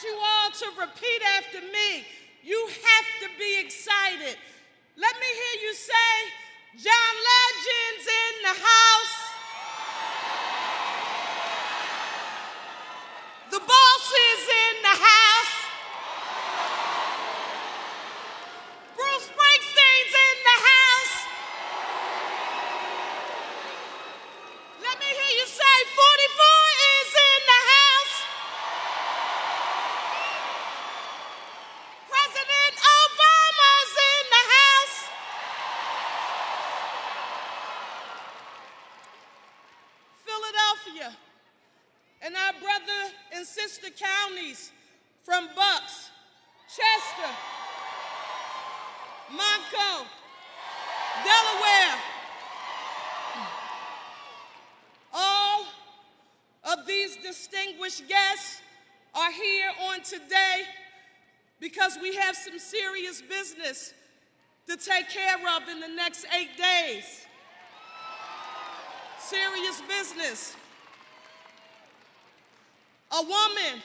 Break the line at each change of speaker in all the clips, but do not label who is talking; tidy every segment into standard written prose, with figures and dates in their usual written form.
you all to repeat after me. You have to be excited. Let me hear you say, John Legend's in the house. The boss is in the house. Bruce Springsteen's in the house. Let me hear you say 44 is in the house. President Obama's in the house. Philadelphia and our brother and sister counties from Bucks, Chester, Montco, Delaware. All of these distinguished guests are here on today because we have some serious business to take care of in the next 8 days. Serious business. A woman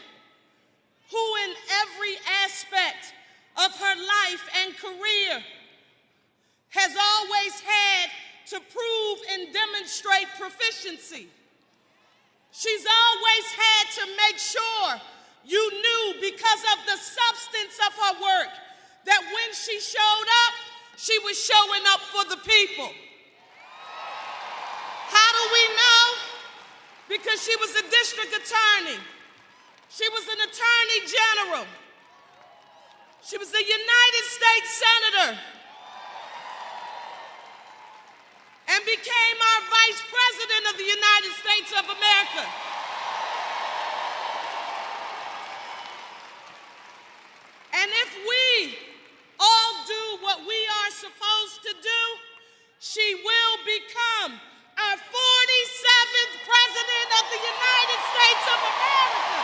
who in every aspect of her life and career has always had to prove and demonstrate proficiency. She's always had to make sure you knew because of the substance of her work that when she showed up, she was showing up for the people. How do we know? Because she was a district attorney. She was an attorney general. She was a United States senator and became our vice president of the United States of America. And if we all do what we are supposed to do, she will become our 47th president of the United States of America.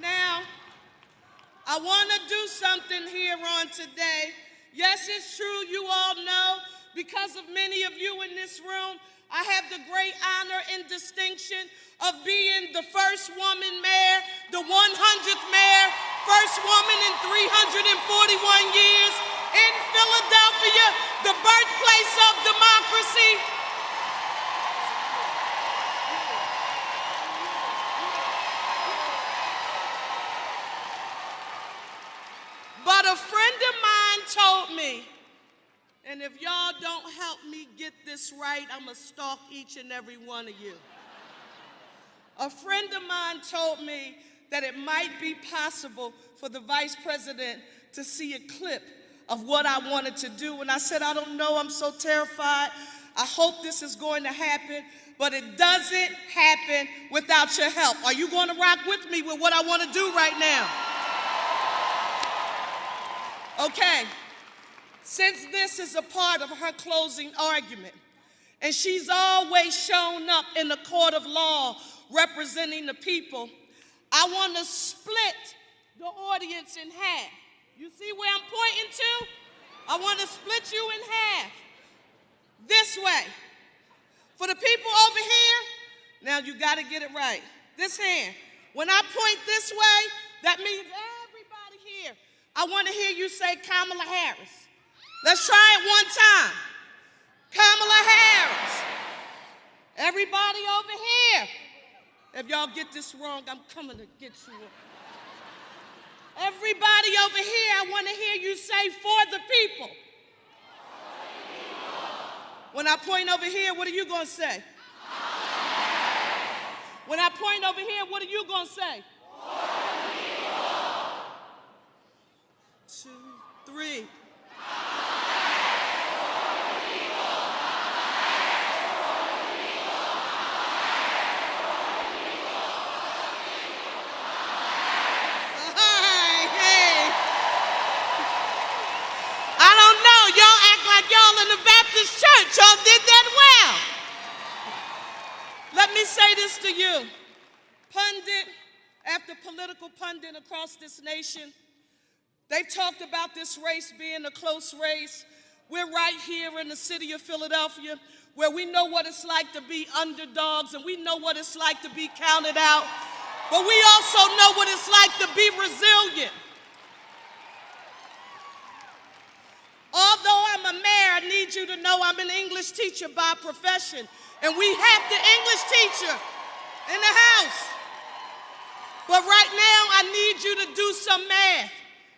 Now, I want to do something here on today. Yes, it's true, you all know, because of many of you in this room, I have the great honor and distinction of being the first woman mayor, the 100th mayor, first woman in 341 years in Philadelphia, the birthplace of democracy. But a friend of mine told me, and if y'all don't help me get this right, I'm going to stalk each and every one of you. A friend of mine told me that it might be possible for the vice president to see a clip of what I wanted to do. And I said, I don't know, I'm so terrified. I hope this is going to happen, but it doesn't happen without your help. Are you going to rock with me with what I want to do right now? Okay. Since this is a part of her closing argument, and she's always shown up in the court of law representing the people, I want to split the audience in half. You see where I'm pointing to? I want to split you in half. This way. For the people over here, now you got to get it right. This hand. When I point this way, that means everybody here. I want to hear you say Kamala Harris. Let's try it one time. Kamala Harris. Everybody over here. If y'all get this wrong, I'm coming to get you. Everybody over here, I want to hear you say for the people. When I point over here, what are you going to say? When I point over here, what are you going to say? 2, 3. Y'all in the Baptist church, y'all did that well. Let me say this to you. Pundit after political pundit across this nation, they've talked about this race being a close race, We're right here in the city of Philadelphia, where we know what it's like to be underdogs and we know what it's like to be counted out, but we also know what it's like to be resilient. Although I'm a mayor, I need you to know I'm an English teacher by profession, and we have the English teacher in the house. But right now, I need you to do some math,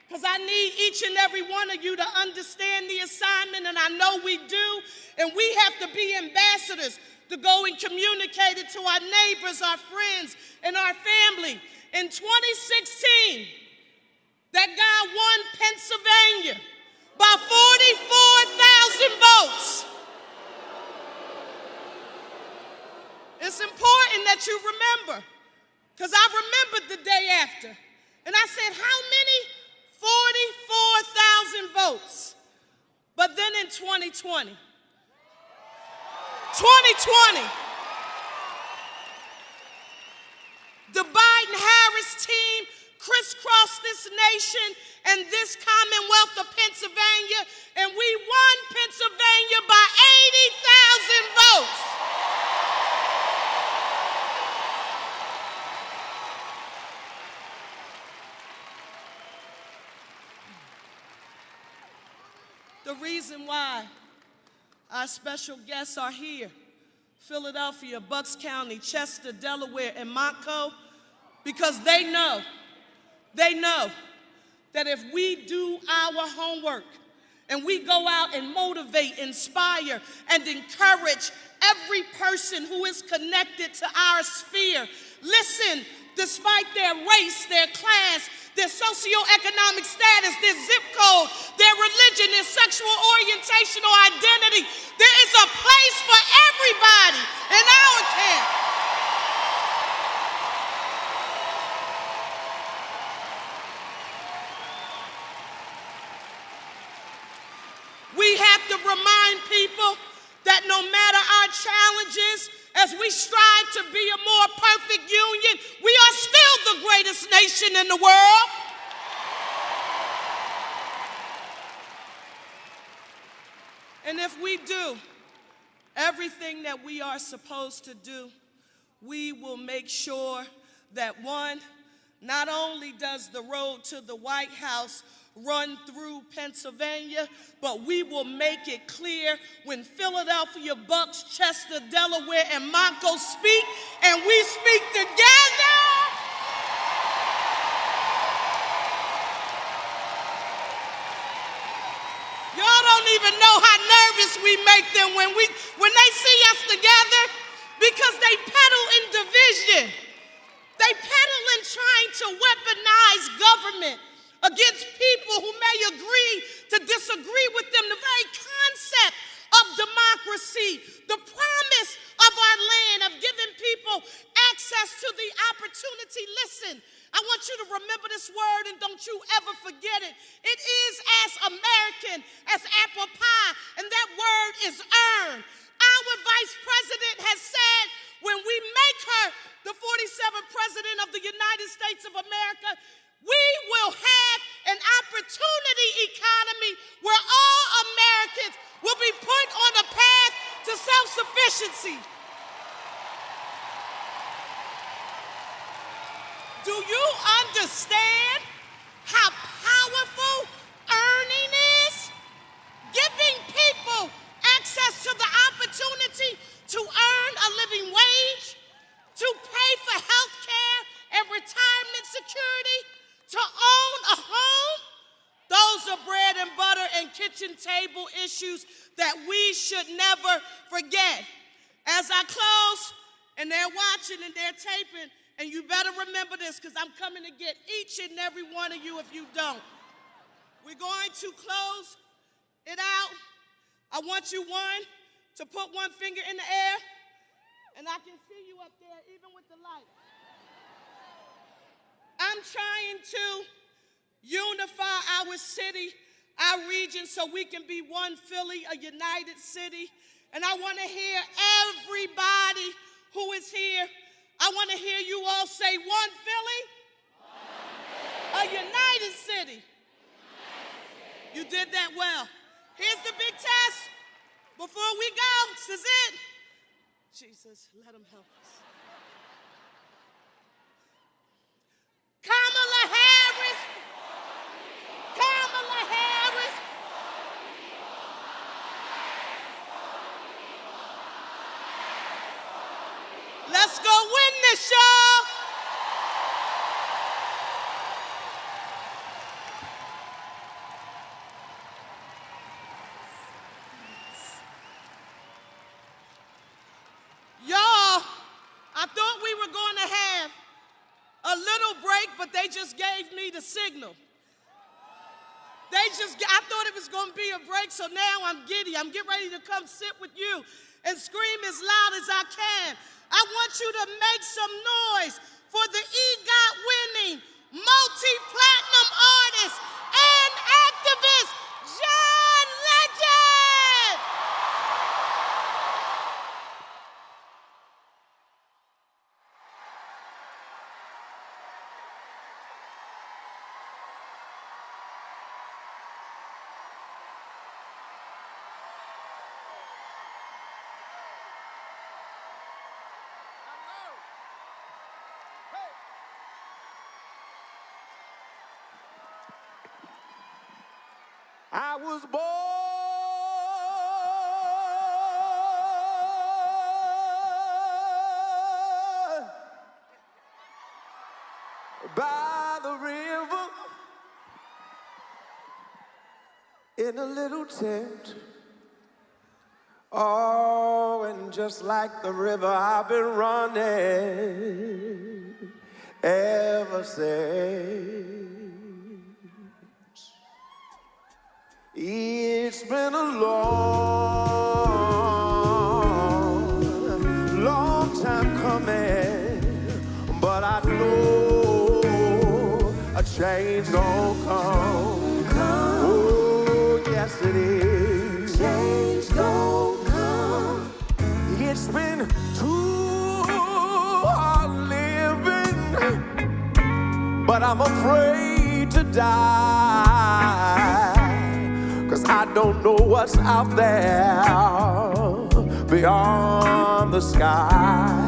because I need each and every one of you to understand the assignment, and I know we do, and we have to be ambassadors to go and communicate it to our neighbors, our friends, and our family. In 2016, that guy won Pennsylvania by 44,000 votes. It's important that you remember, because I remembered the day after, and I said, how many? 44,000 votes. But then in 2020, the Biden-Harris team crisscrossed this nation and this Commonwealth of Pennsylvania, and we won Pennsylvania by 80,000 votes. The reason why our special guests are here, Philadelphia, Bucks County, Chester, Delaware, and Montco, because they know that if we do our homework and we go out and motivate, inspire, and encourage every person who is connected to our sphere, listen, despite their race, their class, their socioeconomic status, their zip code, their religion, their sexual orientation or identity, there is a place for everybody in our camp. We have to remind people that no matter our challenges, as we strive to be a more perfect union, we are still the greatest nation in the world. And if we do everything that we are supposed to do, we will make sure that, one, not only does the road to the White House run through Pennsylvania, but we will make it clear when Philadelphia, Bucks, Chester, Delaware, and Montco speak, and we speak together. Y'all don't even know how nervous we make them when they see us together, because they peddle in division. They peddle in trying to weaponize government against people who may agree to disagree with them. The very concept of democracy, the promise of our land, of giving people access to the opportunity. Listen, I want you to remember this word, and don't you ever forget it. It is as American as apple pie, and that word is earned. Our vice president has said, when we make her the 47th president of the United States of America, we will have an opportunity economy where all Americans will be put on a path to self-sufficiency. Do you understand how powerful earning is? Giving people access to the opportunity to earn a living wage, to pay for health care and retirement security, to own a home. Those are bread and butter and kitchen table issues that we should never forget. As I close, and they're watching and they're taping, and you better remember this, because I'm coming to get each and every one of you if you don't. We're going to close it out. I want you, one, to put one finger in the air, and I can see you up there even with the light. I'm trying to unify our city, our region, so we can be one Philly, a united city. And I want to hear everybody who is here. I want to hear you all say, one Philly, a united city. You did that well. Here's the big test. Before we go, this is it. Jesus, let him help us. Kamala Harris. Kamala Harris. Let's go win this, y'all. Y'all, I thought we were going to have a little break, but they just gave me the signal. I thought it was going to be a break, so now I'm giddy. I'm getting ready to come sit with you and scream as loud as I can. I want you to make some noise for the EGOT-winning, multi-platinum artist and activist, John Legend!
I was born by the river in a little tent. Oh, and just like the river, I've been running ever since. It's been a long, long time coming, but I know a change gon' come. Oh, yes it is. Change gon' come. It's been too hard living, but I'm afraid to die. 'Cause I don't know what's out there beyond the sky.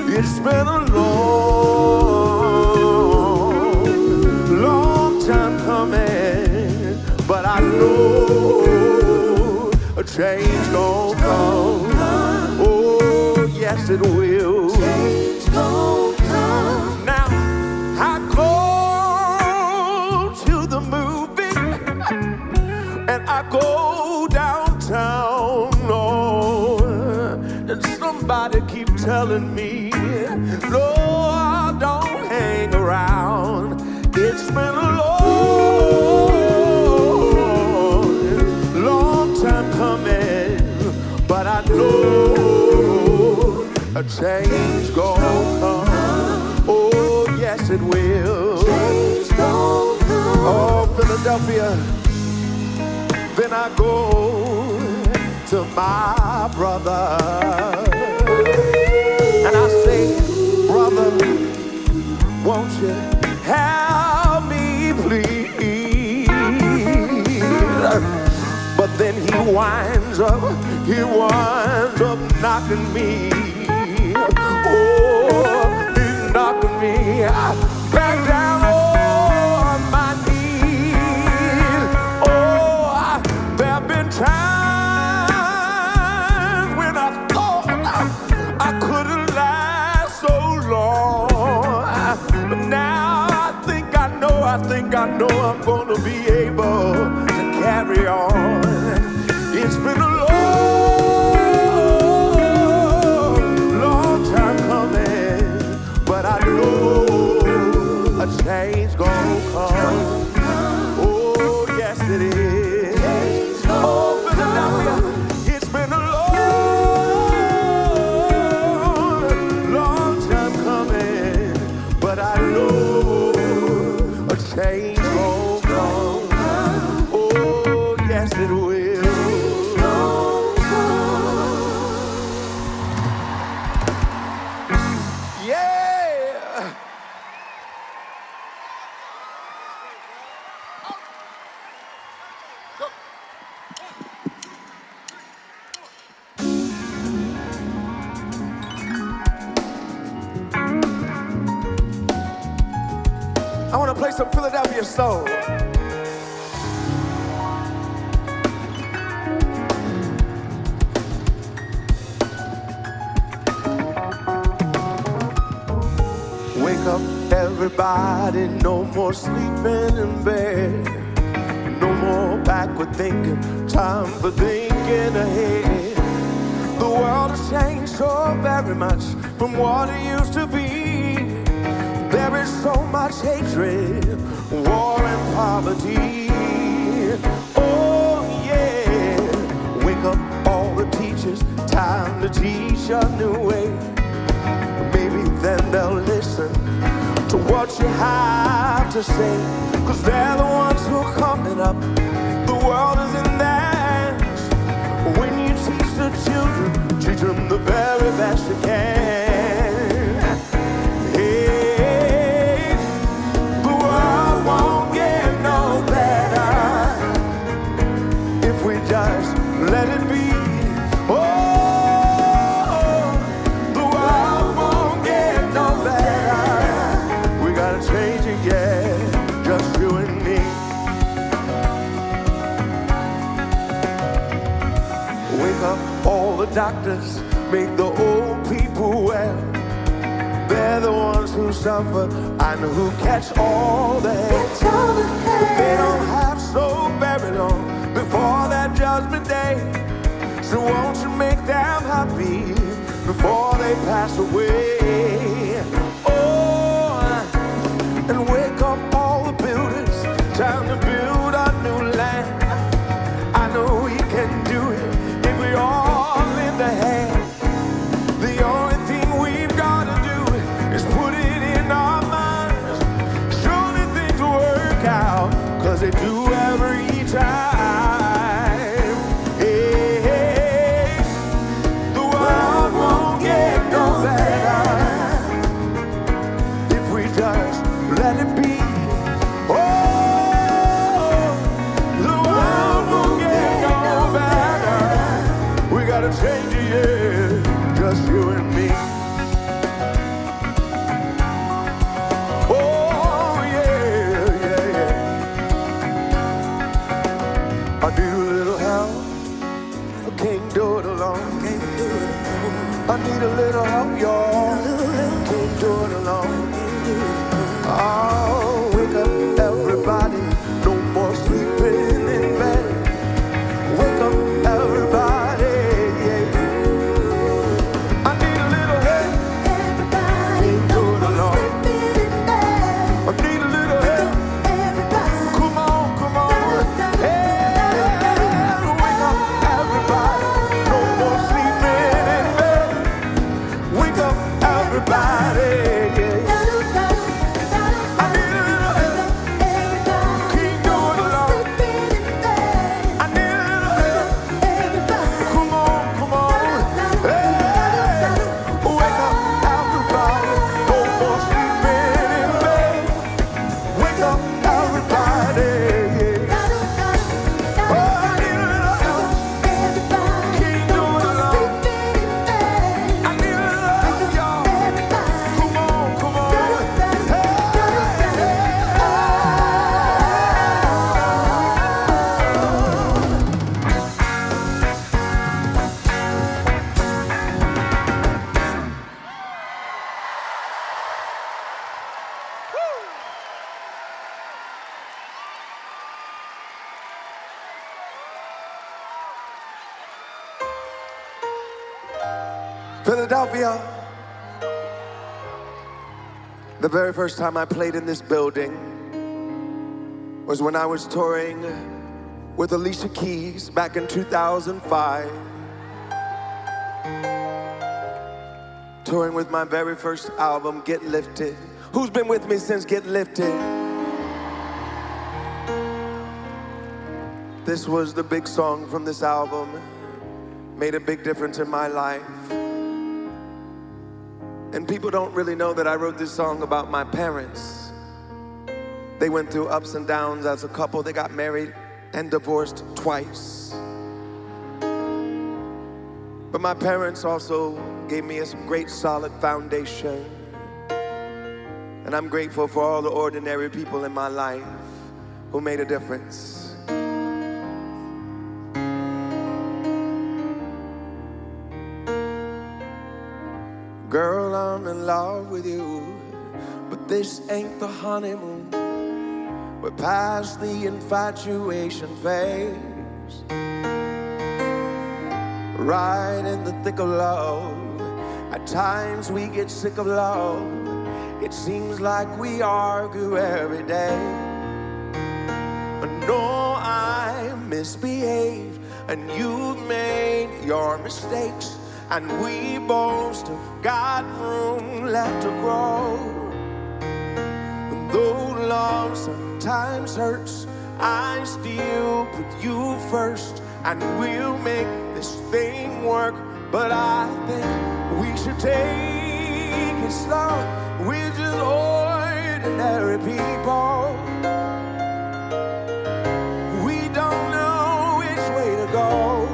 It's been a long, long time coming, but I know a change gon' come. Oh, yes it will. Change gon' come. Now, I go to the movie and I go downtown, oh, and somebody keep telling me, no, don't hang around. It's been a long, long time coming, but I know a change gon' come. Oh, yes it will. Change gon' come. Oh, Philadelphia. Then I go to my brother and I say, brother, won't you help me please? But then he winds up knocking me. Oh, he's knocking me back down on my knees. Oh, there have been times when I thought I couldn't last so long. But now I think I know I'm gonna be able to carry on. It's been a long time coming, but I know a change gon' come. Oh, yes it is. Oh, Philadelphia, it's been a long time coming, but I know a change gon' come. Oh, yes it will. Yeah. I want to play some Philadelphia soul. Wake up, everybody, no more sleeping in bed. No more backward thinking, time for thinking ahead. The world has changed so very much from what it used to be. There is so much hatred, war and poverty. Oh yeah, wake up all the teachers, time to teach a new way. Maybe then they'll listen to what you have to say, 'cause they're the ones who are coming up. The world is in their hands. When you teach the children, teach them the very best you can. Hey, the world won't get no better if we just let it be. Oh, the world won't get no better. We gotta change it, yeah, just you and me. Wake up all the doctors, make the old people well. They're the ones who suffer and who catch all the hate. But they don't have so very long before that judgment day. So won't you make them happy before they pass away? Oh, and wake up all the builders, time to build a new land. I know we can do it if we all lend a hand. The only thing we've got to do is put it in our minds. Surely things will work out, 'cause they do every time. Hey, hey, the world won't get no better if we just let it be. Oh, the world won't get no better. We gotta change it, yeah, just you and me. Oh, yeah, yeah, yeah. I need a little help. I can't do it alone. I need a little help, y'all. Can't do it alone. Oh, wake up, everybody. No more sleeping in bed. Wake up, everybody. Yeah. I need a little help. Can't do it alone. I need a little help. Come on, come on. Hey, wake up, everybody. No more sleeping in bed. Wake up, everybody. Yeah. I need a little help. Can't do it alone. I need a little help. Come on, come on. Hey, wake up, everybody. No more sleeping in bed. Wake up, everybody. Yeah. Oh, I need a little help. Can't do it alone. I need a little help, y'all. Come on, come on. Hey, Philadelphia. The very first time I played in this building was when I was touring with Alicia Keys back in 2005. Touring with my very first album, Get Lifted. Who's been with me since Get Lifted? This was the big song from this album. Made a big difference in my life. And people don't really know that I wrote this song about my parents. They went through ups and downs as a couple. They got married and divorced twice. But my parents also gave me a great solid foundation. And I'm grateful for all the ordinary people in my life who made a difference. Girl, I'm in love with you, but this ain't the honeymoon. We're past the infatuation phase. Right in the thick of love. At times we get sick of love. It seems like we argue every day. But no, I misbehaved, and you made your mistakes, and we both still got room left to grow. And though love sometimes hurts, I still put you first, and we'll make this thing work. But I think we should take it slow. We're just ordinary people. We don't know which way to go,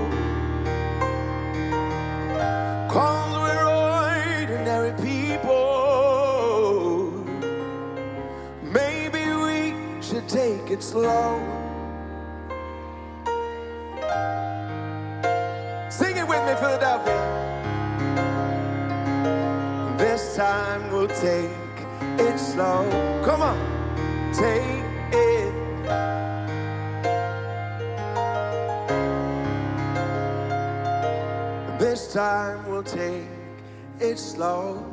'cause we're ordinary people. Maybe we should take it slow. Sing it with me, Philadelphia. This time we'll take it slow. Come on, take it. This time we'll take it slow.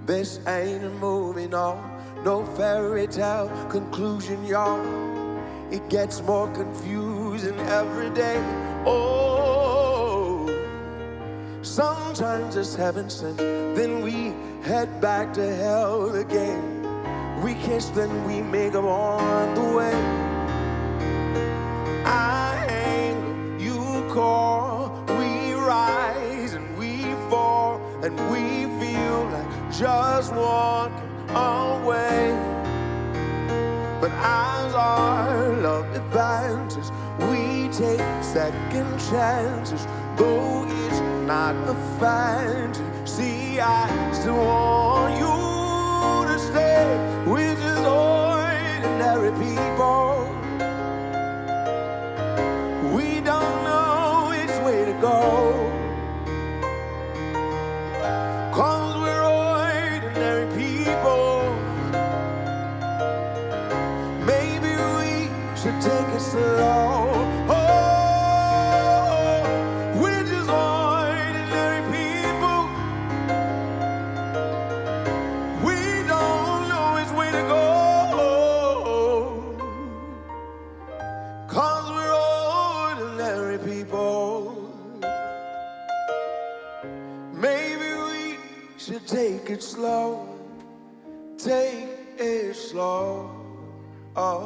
This ain't a movie, no fairy tale conclusion, y'all. It gets more confusing every day. Oh, sometimes it's heaven sent, then we head back to hell again. We kiss, then we make up on the way. I hang, you call, we rise and we fall, and we feel like just walking away. But as our love advances, we take second chances. Though it's not a fantasy, I still want you to stay. We're just ordinary people. We don't know which way to go, 'cause we're ordinary people. Maybe we should take it slow. Oh, we're just ordinary people. We don't know which way to go, 'cause we're ordinary people. Maybe we should take it slow. Take it slow. Oh,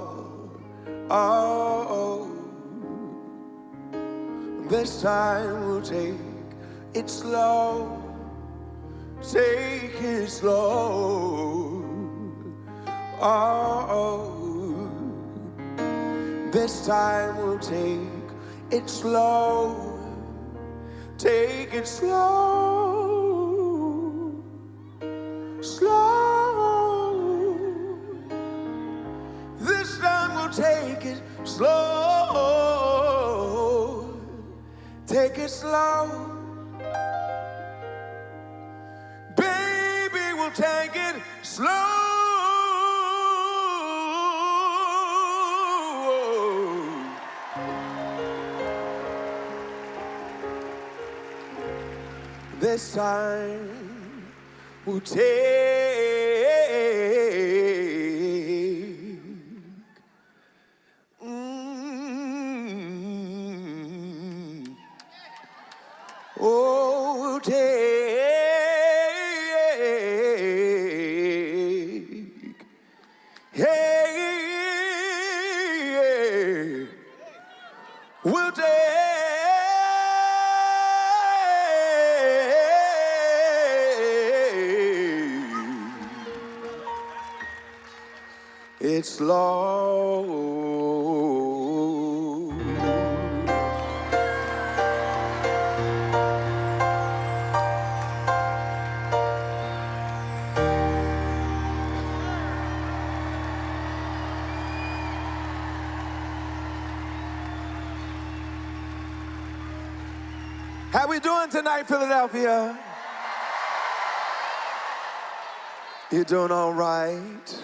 oh, oh. This time we'll take it slow. Take it slow. Oh, oh. This time we'll take it slow. Take it slow. Slow. This time we'll take it slow. Take it slow. Baby, we'll take it slow. This time we'll take we'll take, hey, we'll take it slow. How we doing tonight, Philadelphia? You doing all right?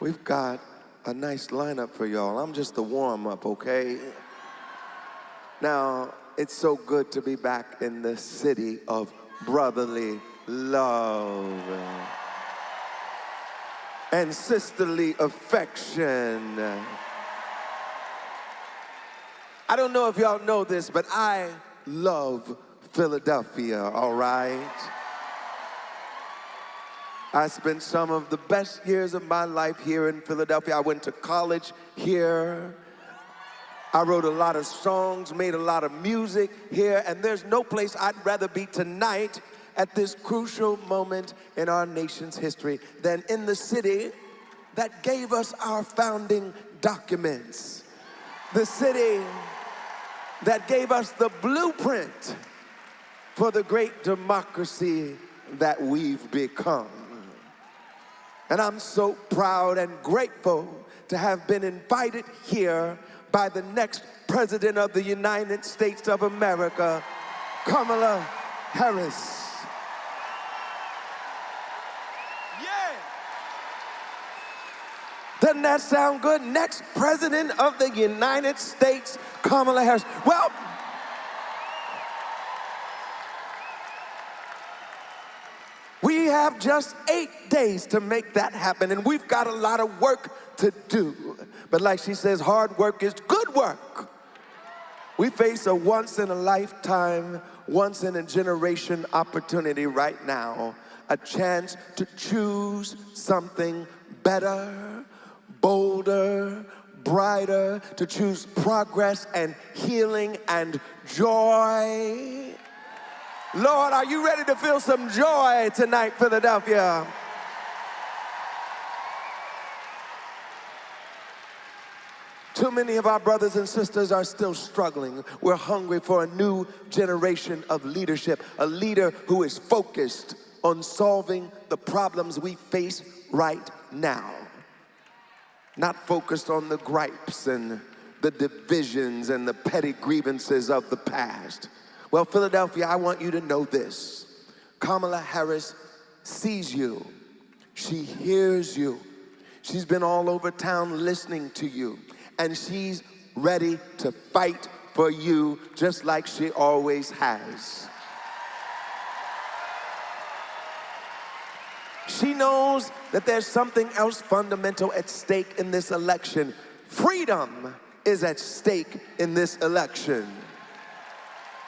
We've got a nice lineup for y'all. I'm just the warm-up, okay? Now, it's so good to be back in the city of brotherly love and sisterly affection. I don't know if y'all know this, but I love Philadelphia, all right? I spent some of the best years of my life here in Philadelphia. I went to college here. I wrote a lot of songs, made a lot of music here, and there's no place I'd rather be tonight at this crucial moment in our nation's history than in the city that gave us our founding documents. The city that gave us the blueprint for the great democracy that we've become. And I'm so proud and grateful to have been invited here by the next President of the United States of America, Kamala Harris. Yeah! Doesn't that sound good? Next President of the United States, Kamala Harris. Well, we have just 8 days to make that happen, and we've got a lot of work to do. But like she says, hard work is good work. We face a once-in-a-lifetime, once-in-a-generation opportunity right now, a chance to choose something better, bolder, brighter, to choose progress and healing and joy. Lord, are you ready to feel some joy tonight, Philadelphia? Too many of our brothers and sisters are still struggling. We're hungry for a new generation of leadership, a leader who is focused on solving the problems we face right now. Not focused on the gripes and the divisions and the petty grievances of the past. Well, Philadelphia, I want you to know this. Kamala Harris sees you. She hears you. She's been all over town listening to you. And she's ready to fight for you just like she always has. She knows that there's something else fundamental at stake in this election. Freedom is at stake in this election.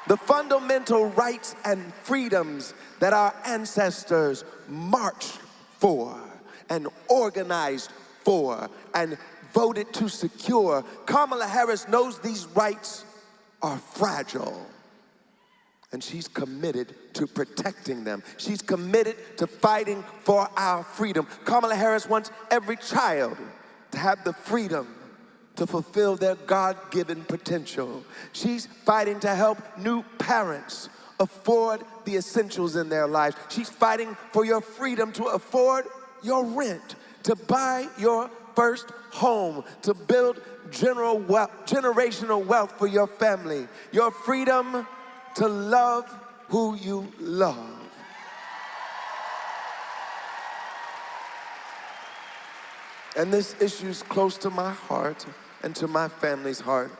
The fundamental rights and freedoms that our ancestors marched for and organized for and voted to secure. Kamala Harris knows these rights are fragile, and she's committed to protecting them. She's committed to fighting for our freedom. Kamala Harris wants every child to have the freedom to fulfill their God-given potential. She's fighting to help new parents afford the essentials in their lives. She's fighting for your freedom to afford your rent, to buy your first home, to build generational wealth for your family, your freedom to love who you love. And this issue's close to my heart and to my family's heart.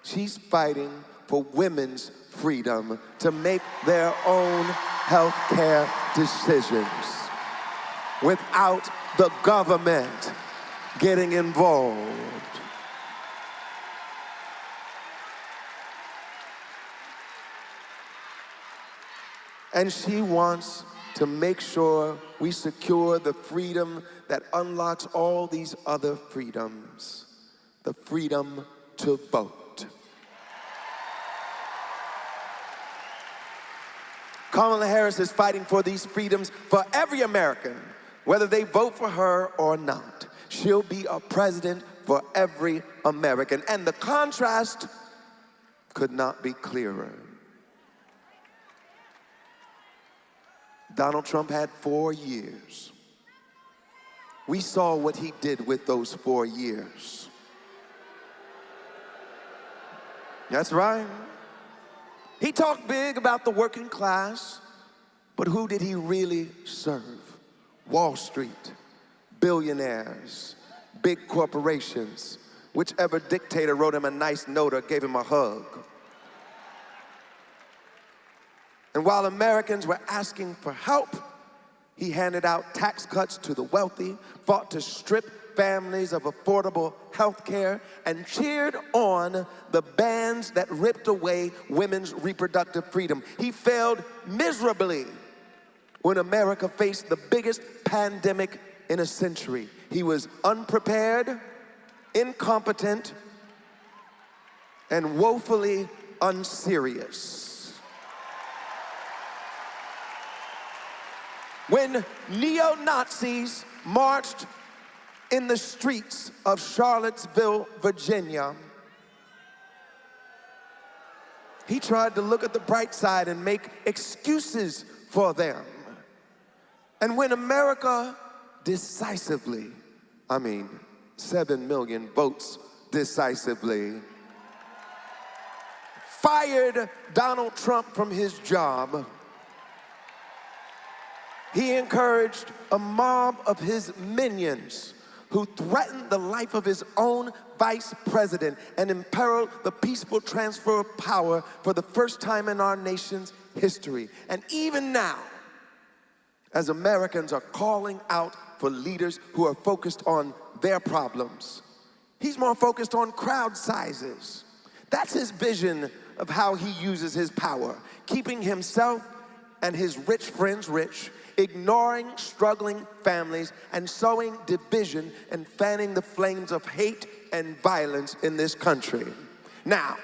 She's fighting for women's freedom to make their own health care decisions without the government getting involved. And she wants to make sure we secure the freedom that unlocks all these other freedoms, the freedom to vote. Kamala Harris is fighting for these freedoms for every American, whether they vote for her or not. She'll be a president for every American. And the contrast could not be clearer. Donald Trump had 4 years. We saw what he did with those 4 years. That's right. He talked big about the working class, but who did he really serve? Wall Street, billionaires, big corporations, whichever dictator wrote him a nice note or gave him a hug. And while Americans were asking for help, he handed out tax cuts to the wealthy, fought to strip families of affordable health care, and cheered on the bans that ripped away women's reproductive freedom. He failed miserably when America faced the biggest pandemic in a century. He was unprepared, incompetent, and woefully unserious. When neo-Nazis marched in the streets of Charlottesville, Virginia, he tried to look at the bright side and make excuses for them. And when America decisively, 7 million votes decisively, fired Donald Trump from his job, he encouraged a mob of his minions who threatened the life of his own vice president and imperiled the peaceful transfer of power for the first time in our nation's history. And even now, as Americans are calling out for leaders who are focused on their problems, he's more focused on crowd sizes. That's his vision of how he uses his power, keeping himself and his rich friends rich, ignoring struggling families, and sowing division and fanning the flames of hate and violence in this country. Now,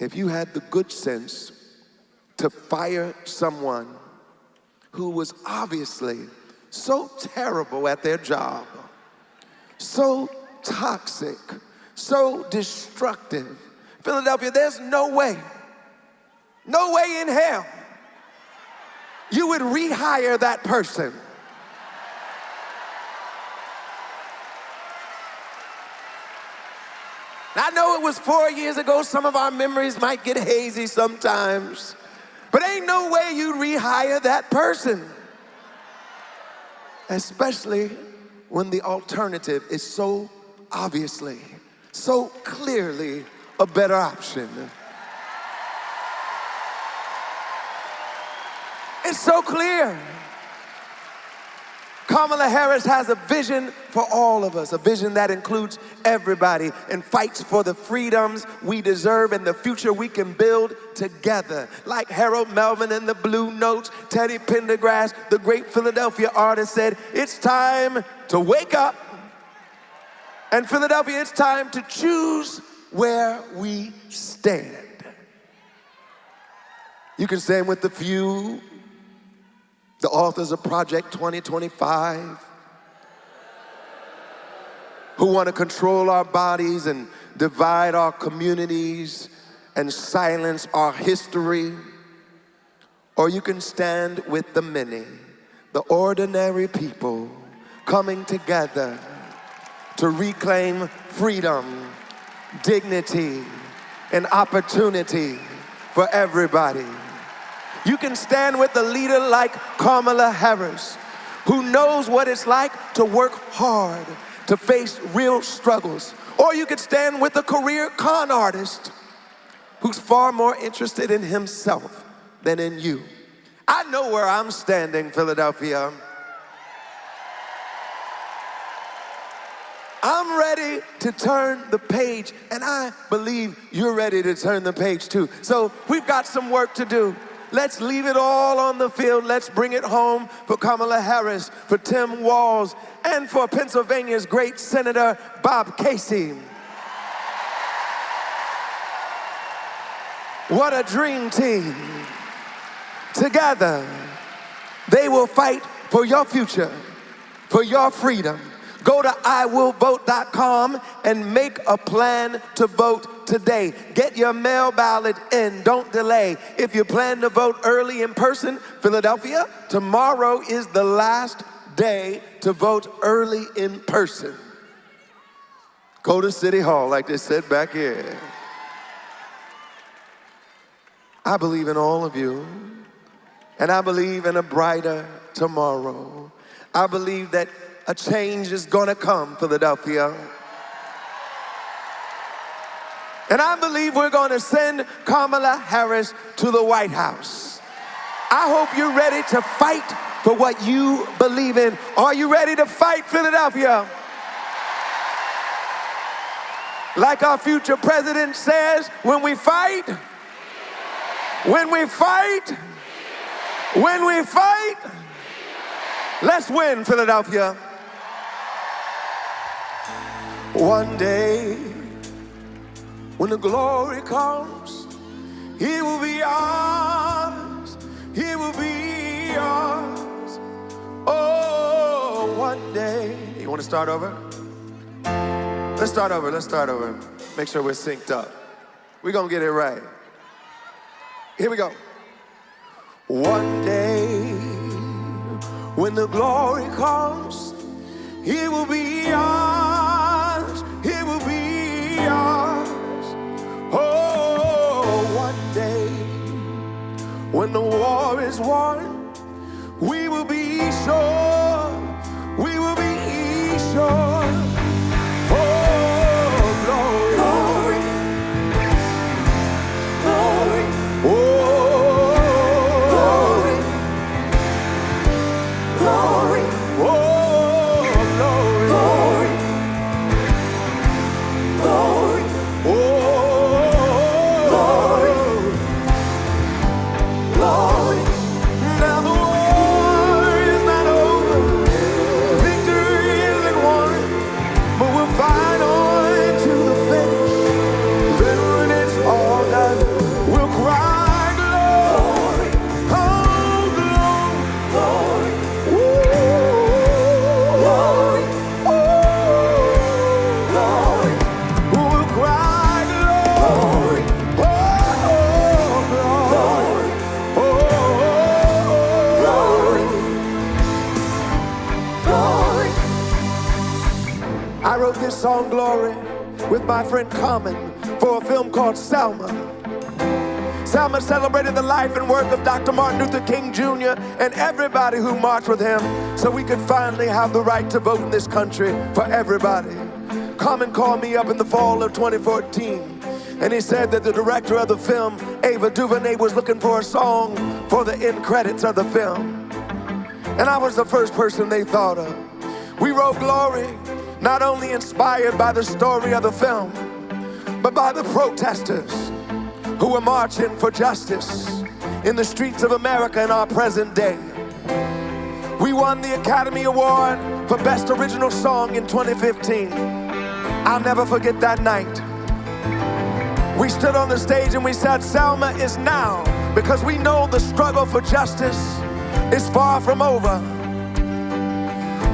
if you had the good sense to fire someone who was obviously so terrible at their job, so toxic, so destructive, Philadelphia, there's no way in hell you would rehire that person. I know it was 4 years ago. Some of our memories might get hazy sometimes, but ain't no way you'd rehire that person. Especially when the alternative is so obviously, so clearly a better option. It's so clear. Kamala Harris has a vision for all of us, a vision that includes everybody and fights for the freedoms we deserve and the future we can build together. Like Harold Melvin in the Blue Notes, Teddy Pendergrass, the great Philadelphia artist, said, it's time to wake up. And Philadelphia, it's time to choose where we stand. You can stand with the few, the authors of Project 2025, who want to control our bodies and divide our communities and silence our history. Or you can stand with the many, the ordinary people coming together to reclaim freedom, dignity, and opportunity for everybody. You can stand with a leader like Kamala Harris, who knows what it's like to work hard, to face real struggles. Or you could stand with a career con artist who's far more interested in himself than in you. I know where I'm standing, Philadelphia. I'm ready to turn the page, and I believe you're ready to turn the page too. So we've got some work to do. Let's leave it all on the field. Let's bring it home for Kamala Harris, for Tim Walz, and for Pennsylvania's great Senator Bob Casey. What a dream team. Together, they will fight for your future, for your freedom. Go to iwillvote.com and make a plan to vote today. Get your mail ballot in, don't delay. If you plan to vote early in person, Philadelphia, tomorrow is the last day to vote early in person. Go to City Hall, like they said back here. I believe in all of you, and I believe in a brighter tomorrow. I believe that a change is gonna come, Philadelphia. And I believe we're gonna send Kamala Harris to the White House. I hope you're ready to fight for what you believe in. Are you ready to fight, Philadelphia? Like our future president says, when we fight, let's win, Philadelphia. One day, when the glory comes, it will be ours, it will be yours. Oh, one day. You want to start over? Let's start over. Make sure we're synced up. We're gonna get it right. Here we go. One day, when the glory comes, it will be ours, it will be yours. Oh, one day, when the war is won, we will be sure, we will be sure. I wrote this song, Glory, with my friend Common for a film called Selma. Selma celebrated the life and work of Dr. Martin Luther King Jr. and everybody who marched with him so we could finally have the right to vote in this country for everybody. Common called me up in the fall of 2014 and he said that the director of the film, Ava DuVernay, was looking for a song for the end credits of the film. And I was the first person they thought of. We wrote Glory, not only inspired by the story of the film, but by the protesters who were marching for justice in the streets of America in our present day. We won the Academy Award for Best Original Song in 2015. I'll never forget that night. We stood on the stage and we said, Selma is now, because we know the struggle for justice is far from over.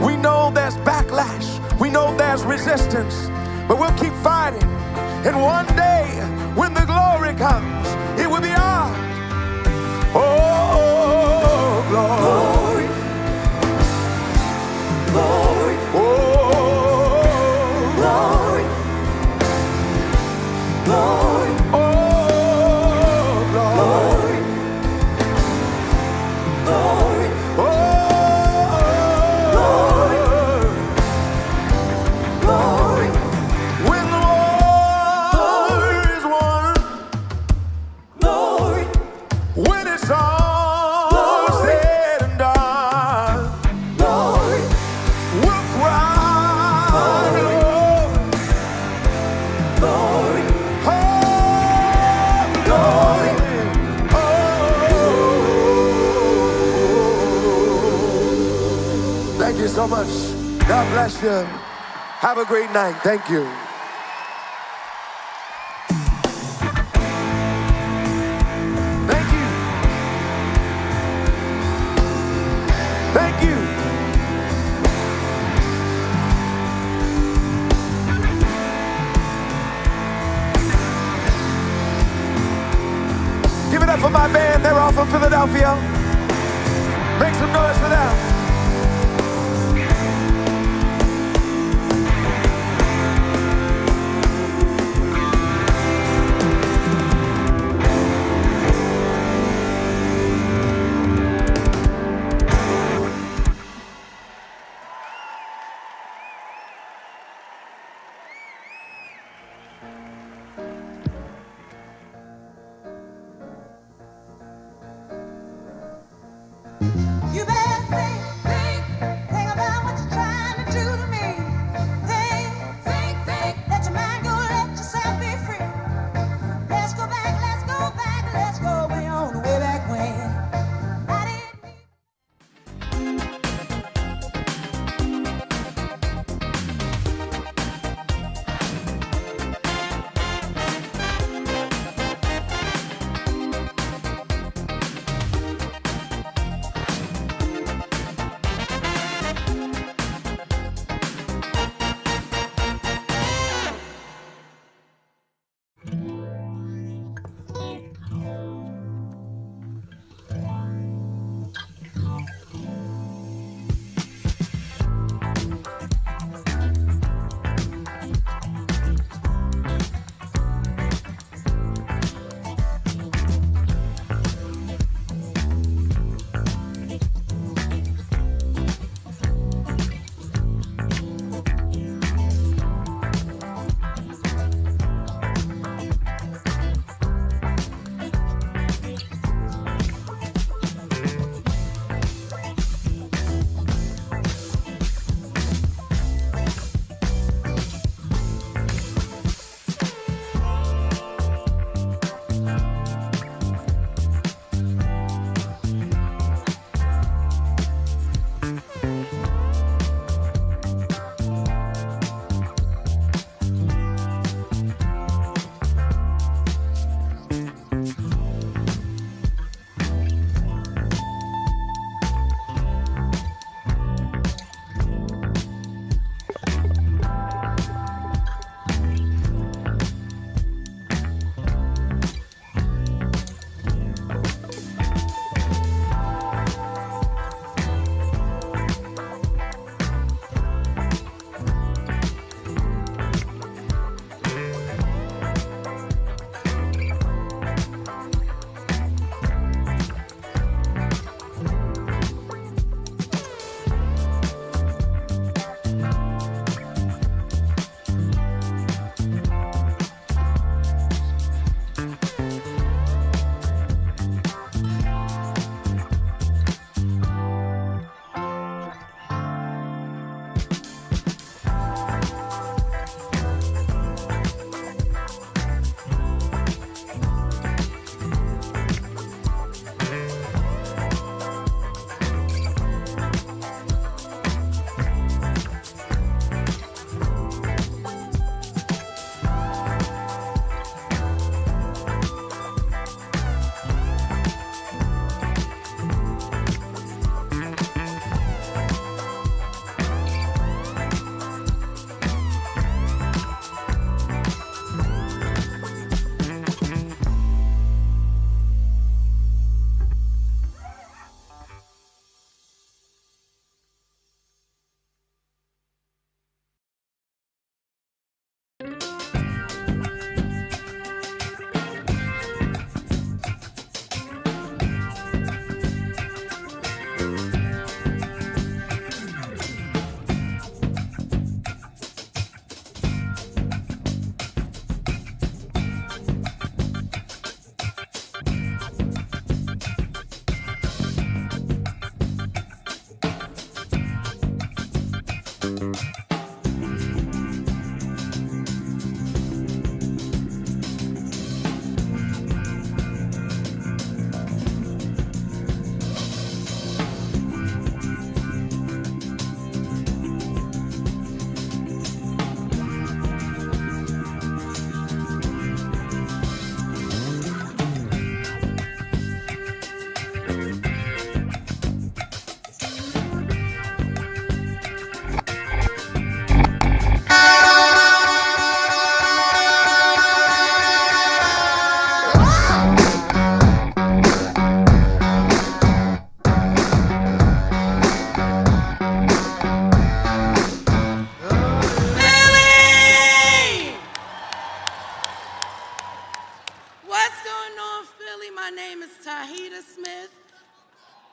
We know there's backlash. We know there's resistance, but we'll keep fighting. And one day, when the glory comes, it will be ours. Oh, glory. Glory. Oh, glory. Glory. Oh, glory. Glory. Thank you so much. God bless you. Have a great night. Thank you. Thank you. Thank you. Give it up for my band. They're all from Philadelphia. Make some noise for them.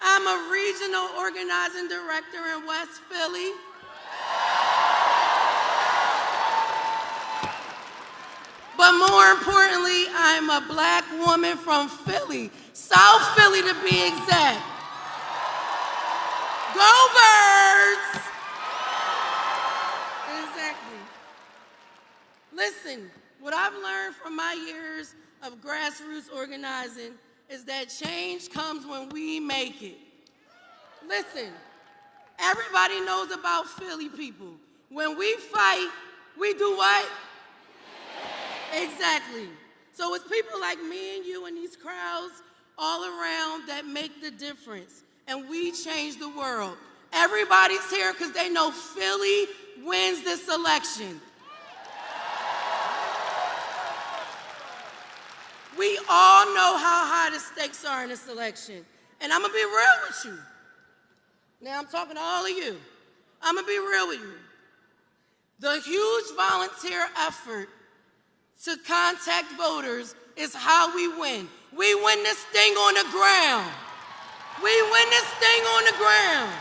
I'm a regional organizing director in West Philly. But more importantly, I'm a black woman from Philly, South Philly to be exact. Go Birds! Exactly. Listen, what I've learned from my years of grassroots organizing is that change comes when we make it. Listen, everybody knows about Philly people. When we fight, we do what? Exactly. So it's people like me and you and these crowds all around that make the difference, and we change the world. Everybody's here because they know Philly wins this election. We all know how high the stakes are in this election, and I'm gonna be real with you. Now I'm talking to all of you. I'm gonna be real with you. The huge volunteer effort to contact voters is how we win. We win this thing on the ground. We win this thing on the ground.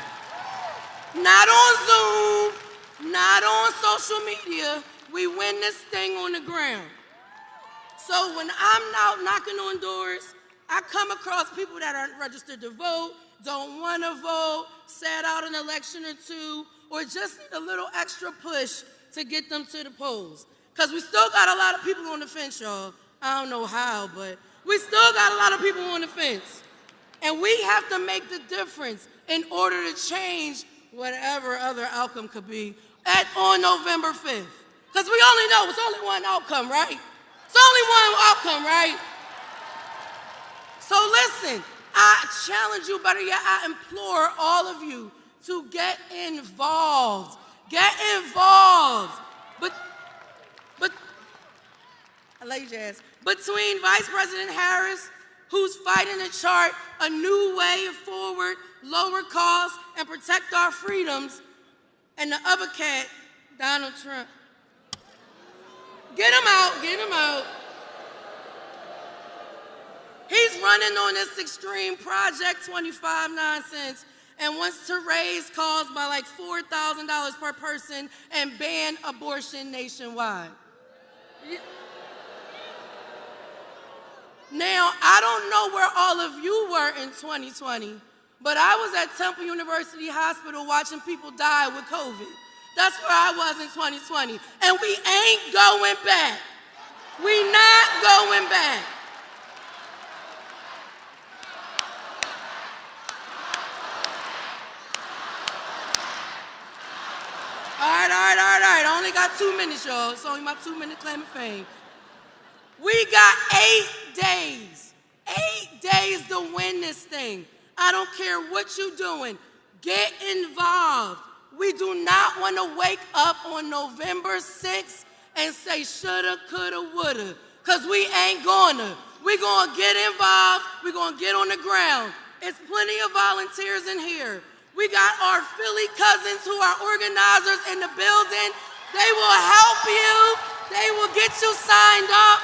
Not on Zoom, not on social media. We win this thing on the ground. So when I'm out knocking on doors, I come across people that aren't registered to vote, don't want to vote, sat out an election or two, or just need a little extra push to get them to the polls. Because we still got a lot of people on the fence, y'all. I don't know how, but we still got a lot of people on the fence. And we have to make the difference. in order to change whatever other outcome could be on November 5th. Because we only know it's only one outcome, right? It's only one outcome, right? So listen, I challenge you, better yet, I implore all of you to get involved. Get involved. But I like you, Jazz. Between Vice President Harris, who's fighting to chart a new way forward, lower costs, and protect our freedoms, and the other cat, Donald Trump. Get him out, get him out. He's running on this extreme Project 25 nonsense and wants to raise costs by like $4,000 per person and ban abortion nationwide. Now, I don't know where all of you were in 2020, but I was at Temple University Hospital watching people die with COVID. That's where I was in 2020. And we ain't going back. We not going back. All right. I only got 2 minutes, y'all. It's only my 2-minute claim of fame. We got 8 days. 8 days to win this thing. I don't care what you're doing. Get involved. We do not want to wake up on November 6th and say shoulda, coulda, woulda, because we ain't gonna. We're going to get involved. We're going to get on the ground. It's plenty of volunteers in here. We got our Philly cousins who are organizers in the building. They will help you. They will get you signed up.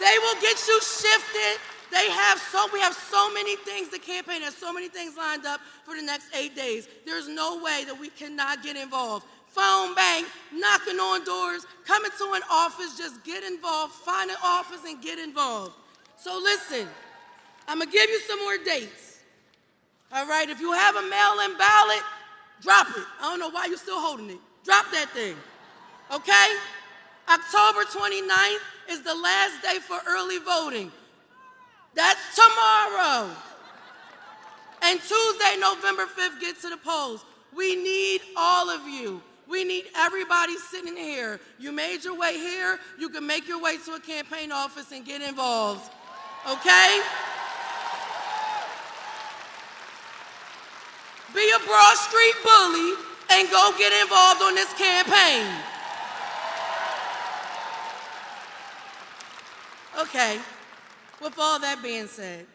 They will get you shifted. We have so many things, the campaign has so many things lined up for the next 8 days. There's no way that we cannot get involved. Phone bank, knocking on doors, coming to an office, just get involved, find an office and get involved. So listen, I'm gonna give you some more dates. All right, if you have a mail-in ballot, drop it. I don't know why you're still holding it. Drop that thing, okay? October 29th is the last day for early voting. That's tomorrow. And Tuesday, November 5th, get to the polls. We need all of you. We need everybody sitting here. You made your way here. You can make your way to a campaign office and get involved, okay? Be a Broad Street bully and go get involved on this campaign. Okay, with all that being said,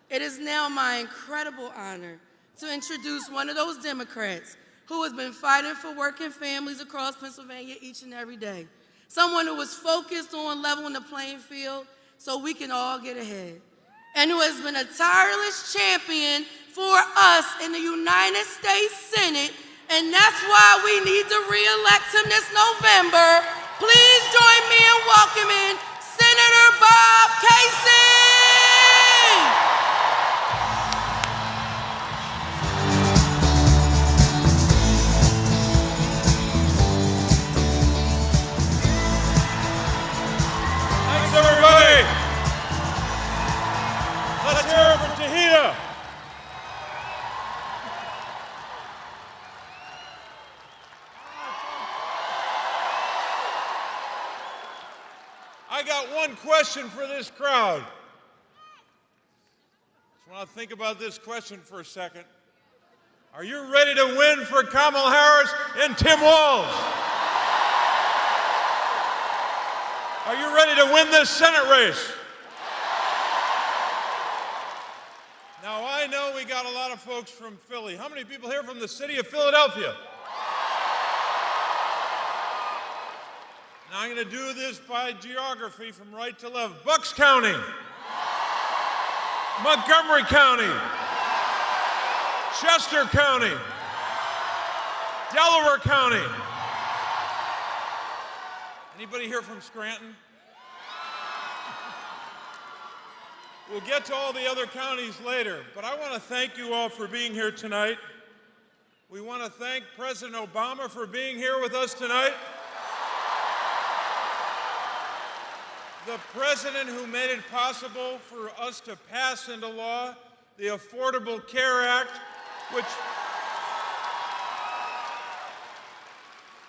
it is now my incredible honor to introduce one of those Democrats who has been fighting for working families across Pennsylvania each and every day. Someone who is focused on leveling the playing field so we can all get ahead. And who has been a tireless champion for us in the United States Senate, and that's why we need to re-elect him this November. Please join me in welcoming Senator Bob Casey.
Thanks, everybody. Let's hear it for Tahita. I got one question for this crowd. Just want to think about this question for a second. Are you ready to win for Kamala Harris and Tim Walz? Are you ready to win this Senate race? Now, I know we got a lot of folks from Philly. How many people here from the city of Philadelphia? Now, I'm going to do this by geography from right to left. Bucks County, Montgomery County, Chester County, Delaware County. Anybody here from Scranton? We'll get to all the other counties later, but I want to thank you all for being here tonight. We want to thank President Obama for being here with us tonight. The president who made it possible for us to pass into law the Affordable Care Act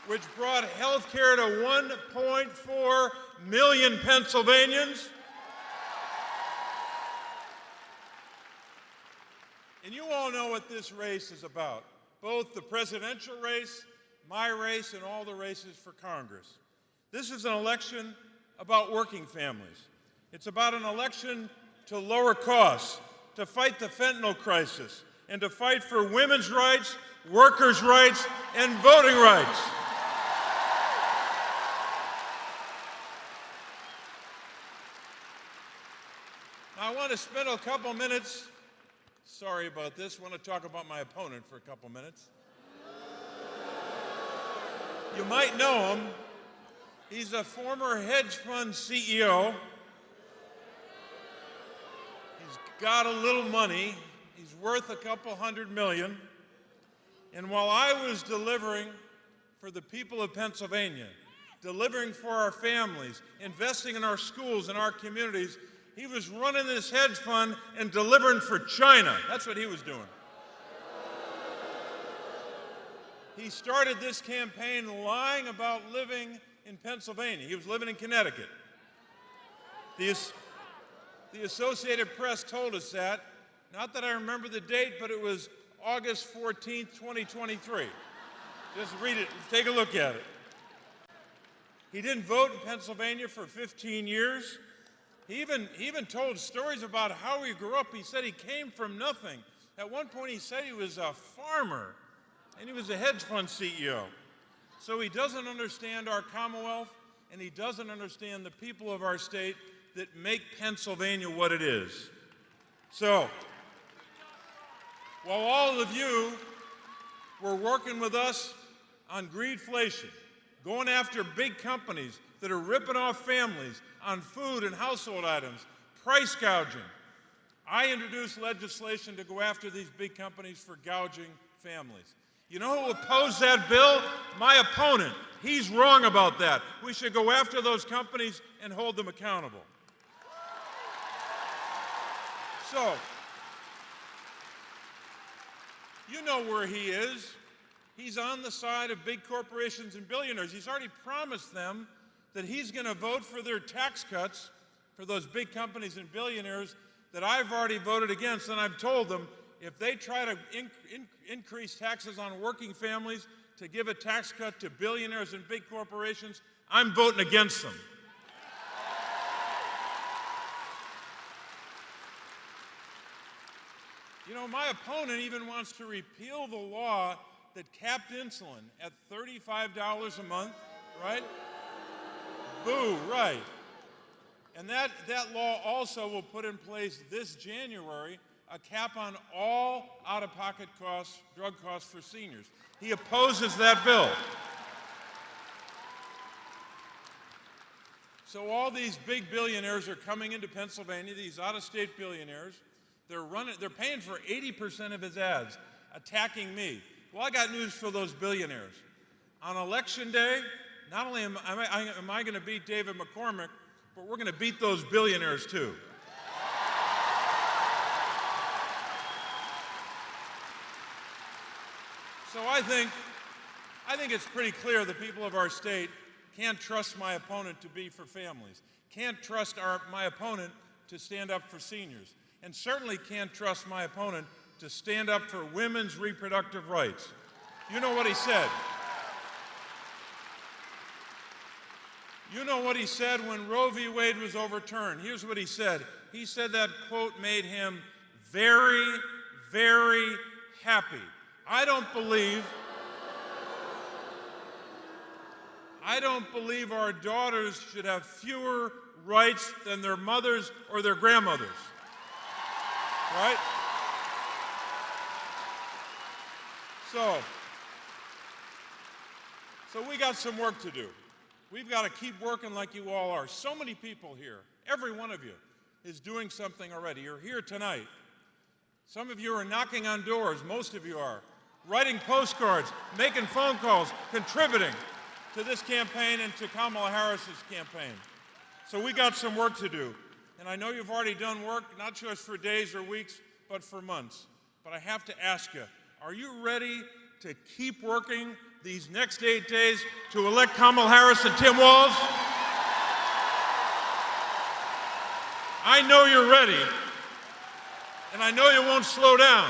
which brought health care to 1.4 million Pennsylvanians. And you all know what this race is about, both the presidential race, my race, and all the races for Congress. This is an election about working families. It's about an election to lower costs, to fight the fentanyl crisis, and to fight for women's rights, workers' rights, and voting rights. Now, I want to spend a couple minutes, sorry about this, I want to talk about my opponent for a couple minutes. You might know him. He's a former hedge fund CEO. He's got a little money. He's worth a couple $100 million. And while I was delivering for the people of Pennsylvania, delivering for our families, investing in our schools and our communities, he was running this hedge fund and delivering for China. That's what he was doing. He started this campaign lying about living in Pennsylvania. He was living in Connecticut. The Associated Press told us that. Not that I remember the date, but it was August 14th, 2023. Just read it, take a look at it. He didn't vote in Pennsylvania for 15 years. He even told stories about how he grew up. He said he came from nothing. At one point he said he was a farmer, and he was a hedge fund CEO. So he doesn't understand our Commonwealth, and he doesn't understand the people of our state that make Pennsylvania what it is. So, while all of you were working with us on greedflation, going after big companies that are ripping off families on food and household items, price gouging, I introduced legislation to go after these big companies for gouging families. You know who opposed that bill? My opponent. He's wrong about that. We should go after those companies and hold them accountable. So, you know where he is. He's on the side of big corporations and billionaires. He's already promised them that he's going to vote for their tax cuts for those big companies and billionaires that I've already voted against, and I've told them if they try to increase taxes on working families to give a tax cut to billionaires and big corporations, I'm voting against them. You know, my opponent even wants to repeal the law that capped insulin at $35 a month, right? Boo, right. And that law also will put in place this January a cap on all out-of-pocket costs, drug costs for seniors. He opposes that bill. So all these big billionaires are coming into Pennsylvania, these out-of-state billionaires. They're paying for 80% of his ads, attacking me. Well, I got news for those billionaires. On Election Day, not only am I going to beat David McCormick, but we're going to beat those billionaires too. So I think it's pretty clear the people of our state can't trust my opponent to be for families, can't trust my opponent to stand up for seniors, and certainly can't trust my opponent to stand up for women's reproductive rights. You know what he said. You know what he said when Roe v. Wade was overturned. Here's what he said. He said that quote made him very, very happy. I don't believe our daughters should have fewer rights than their mothers or their grandmothers. Right? So we got some work to do. We've got to keep working like you all are. So many people here, every one of you, is doing something already. You're here tonight. Some of you are knocking on doors, most of you are, writing postcards, making phone calls, contributing to this campaign and to Kamala Harris's campaign. So we got some work to do. And I know you've already done work, not just for days or weeks, but for months. But I have to ask you, Are you ready to keep working these next 8 days to elect Kamala Harris and Tim Walz? I know you're ready, and I know you won't slow down.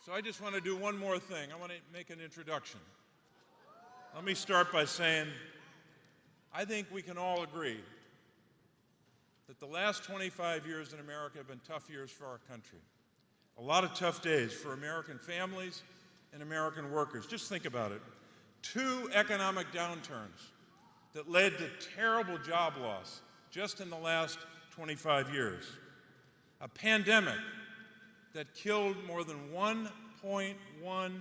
So I just want to do one more thing. I want to make an introduction. Let me start by saying, I think we can all agree that the last 25 years in America have been tough years for our country. A lot of tough days for American families and American workers. Just think about it. 2 economic downturns that led to terrible job loss just in the last 25 years. A pandemic that killed more than 1.1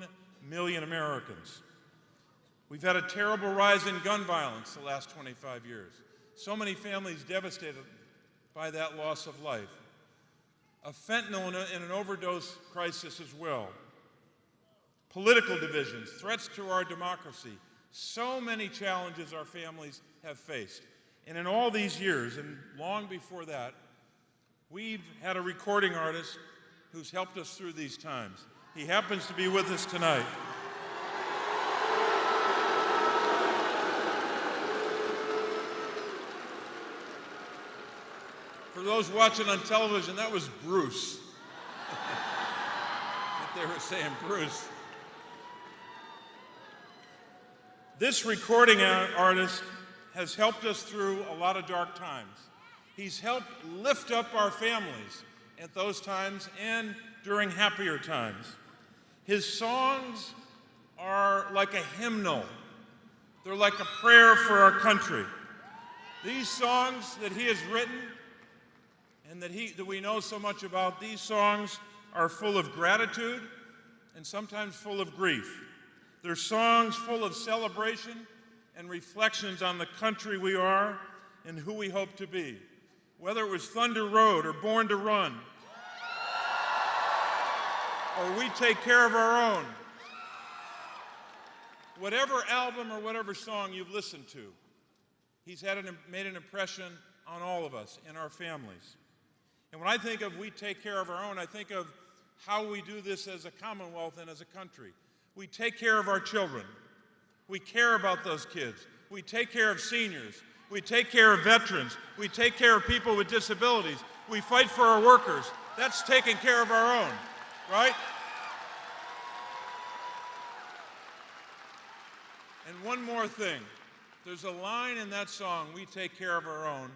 million Americans. We've had a terrible rise in gun violence the last 25 years. So many families devastated by that loss of life. A fentanyl and an overdose crisis as well. Political divisions, threats to our democracy. So many challenges our families have faced. And in all these years, and long before that, we've had a recording artist who's helped us through these times. He happens to be with us tonight. For those watching on television, that was Bruce. They were saying Bruce. This recording artist has helped us through a lot of dark times. He's helped lift up our families at those times and during happier times. His songs are like a hymnal. They're like a prayer for our country. These songs that he has written and that we know so much about, these songs are full of gratitude and sometimes full of grief. They're songs full of celebration and reflections on the country we are and who we hope to be. Whether it was Thunder Road or Born to Run, or We Take Care of Our Own, whatever album or whatever song you've listened to, he's made an impression on all of us and our families. And when I think of We Take Care of Our Own, I think of how we do this as a Commonwealth and as a country. We take care of our children. We care about those kids. We take care of seniors. We take care of veterans. We take care of people with disabilities. We fight for our workers. That's taking care of our own, right? And one more thing. There's a line in that song, We Take Care of Our Own,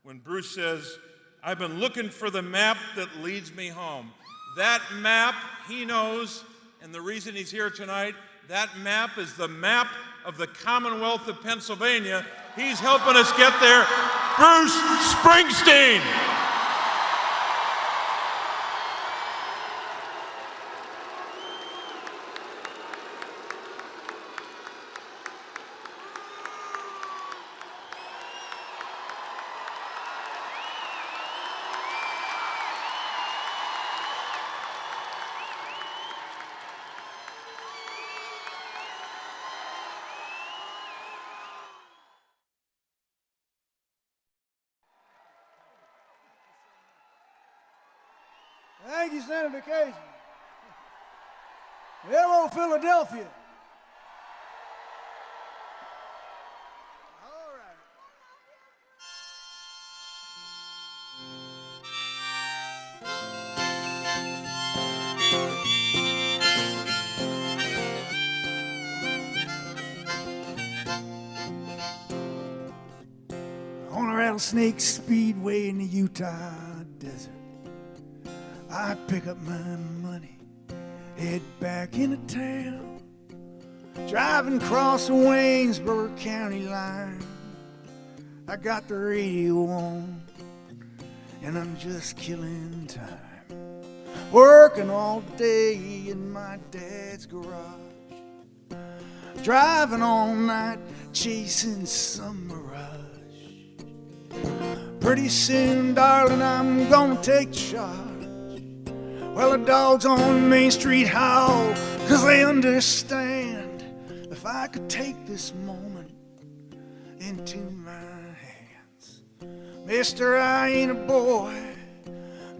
when Bruce says, I've been looking for the map that leads me home. That map, he knows, and the reason he's here tonight, that map is the map of the Commonwealth of Pennsylvania. He's helping us get there. Bruce Springsteen.
Thank you, Senator Casey. Hello, Philadelphia. All right. On a rattlesnake speedway in the Utah desert, I pick up my money, head back into town, driving across the Waynesboro County line. I got the radio on, and I'm just killing time, working all day in my dad's garage, driving all night, chasing some mirage. Pretty soon, darling, I'm gonna take charge. Well, the dogs on Main Street howl, 'cause they understand if I could take this moment into my hands, Mister, I ain't a boy,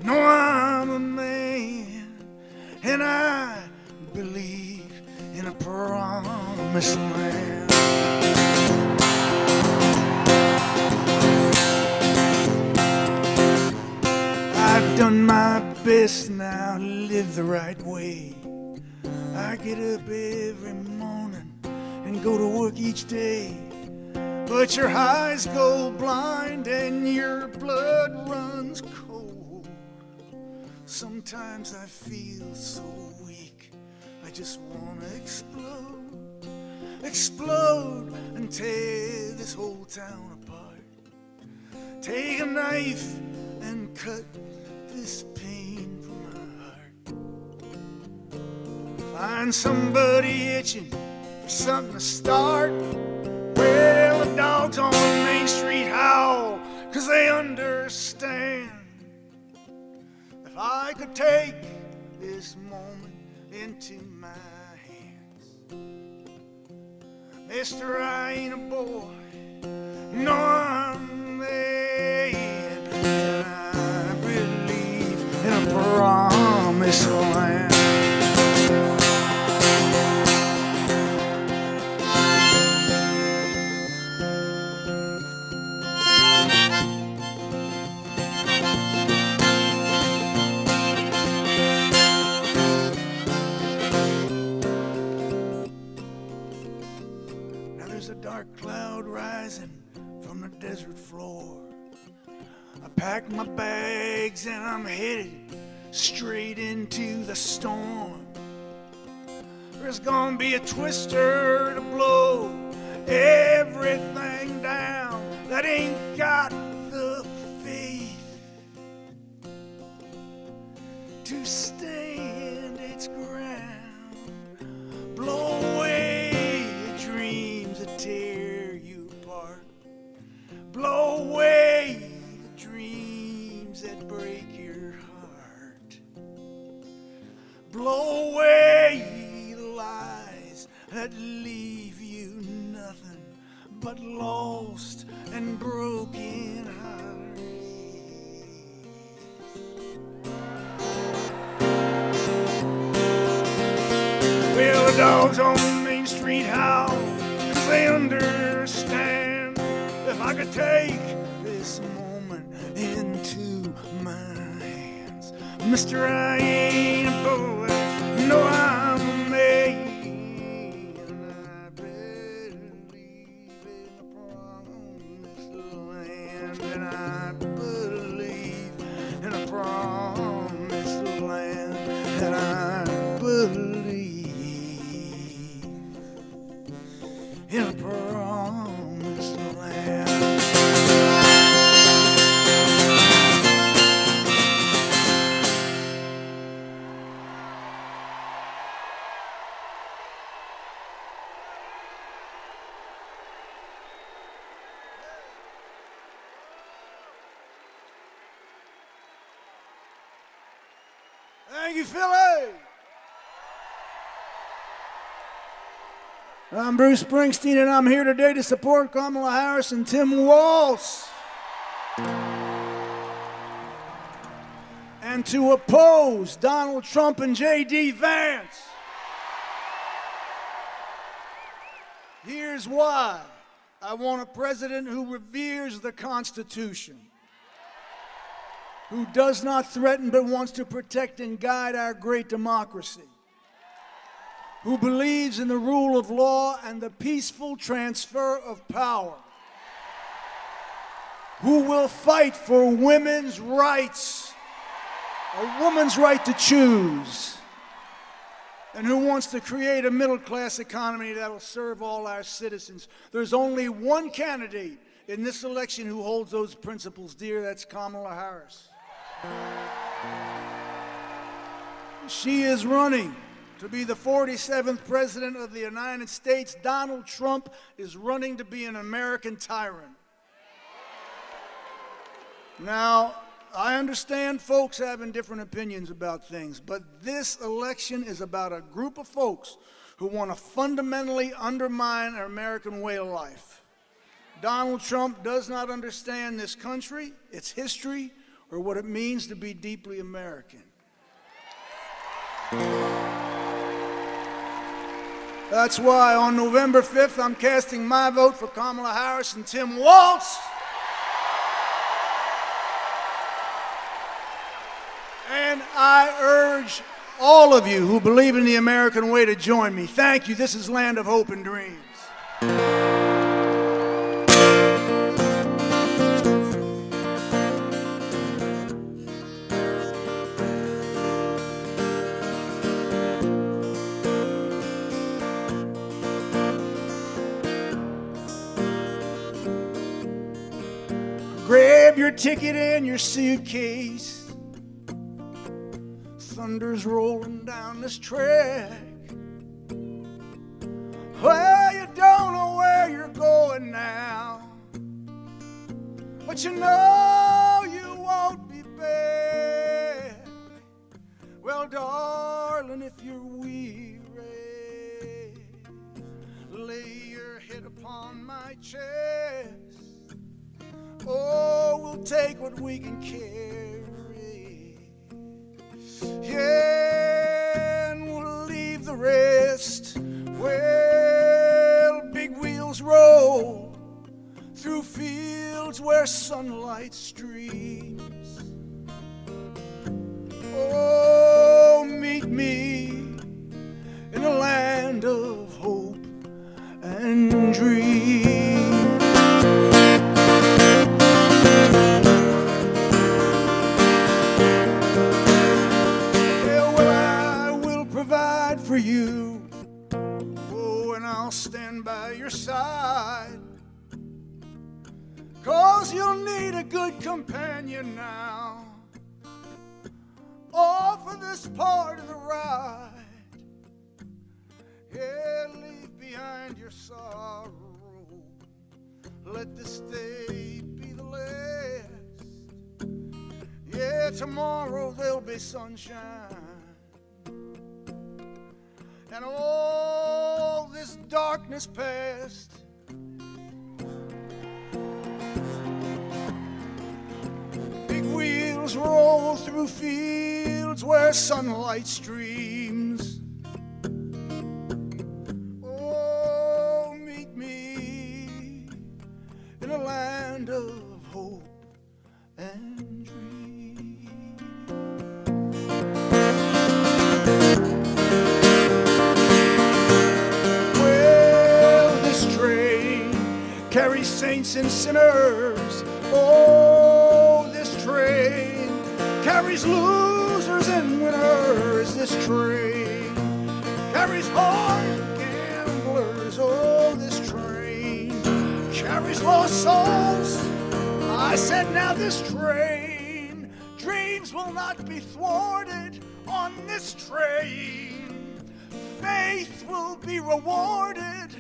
no, I'm a man, and I believe in a promised land. I've done my best now to live the right way. I get up every morning and go to work each day. But your eyes go blind and your blood runs cold. Sometimes I feel so weak, I just want to explode. Explode and tear this whole town apart. Take a knife and cut this pain from my heart. Find somebody itching for something to start. Well, the dogs on Main Street howl, 'cause they understand. If I could take this moment into my hands, Mister, I ain't a boy, no, I'm a man, and I believe in a promised land. Dark cloud rising from the desert floor. I packed my bags and I'm headed straight into the storm. There's gonna be a twister to blow everything down that ain't got the faith to stand its ground. Blow away the dreams that tear you apart. Blow away the dreams that break your heart. Blow away the lies that leave you nothing but lost and broken hearts. Well, the dogs on Main Street howl, 'cause they understand. If I could take this moment into my hands, Mister, I ain't a boy, no, I'm a man, and I believe in the promised land, and I believe in a promised land, and I believe in a promised land. Thank you, Philly. I'm Bruce Springsteen, and I'm here today to support Kamala Harris and Tim Walz, and to oppose Donald Trump and J.D. Vance. Here's why. I want a president who reveres the Constitution, who does not threaten but wants to protect and guide our great democracy, who believes in the rule of law and the peaceful transfer of power, who will fight for women's rights, a woman's right to choose, and who wants to create a middle-class economy that will serve all our citizens. There's only one candidate in this election who holds those principles dear. That's Kamala Harris. She is running to be the 47th President of the United States. Donald Trump is running to be an American tyrant. Now, I understand folks having different opinions about things, but this election is about a group of folks who want to fundamentally undermine our American way of life. Donald Trump does not understand this country, its history, or what it means to be deeply American. That's why on November 5th, I'm casting my vote for Kamala Harris and Tim Walz. And I urge all of you who believe in the American way to join me. Thank you. This is Land of Hope and Dreams. Grab your ticket and your suitcase. Thunder's rolling down this track. Well, you don't know where you're going now, but you know you won't be back. Well, darling, if you're weary, lay your head upon my chest. Oh, we'll take what we can carry. Yeah, and we'll leave the rest. Well, big wheels roll through fields where sunlight streams. Oh, meet me in a land of hope and dreams. For you, oh, and I'll stand by your side, 'cause you'll need a good companion now, all for this part of the ride. Yeah, leave behind your sorrow, let this day be the last. Yeah, tomorrow there'll be sunshine, and all this darkness past. Big wheels roll through fields where sunlight streams. Oh, meet me in a land of hope and dreams. Carries saints and sinners. Oh, this train carries losers and winners. This train carries hard gamblers. Oh, this train carries lost souls. I said, now this train, dreams will not be thwarted on this train. Faith will be rewarded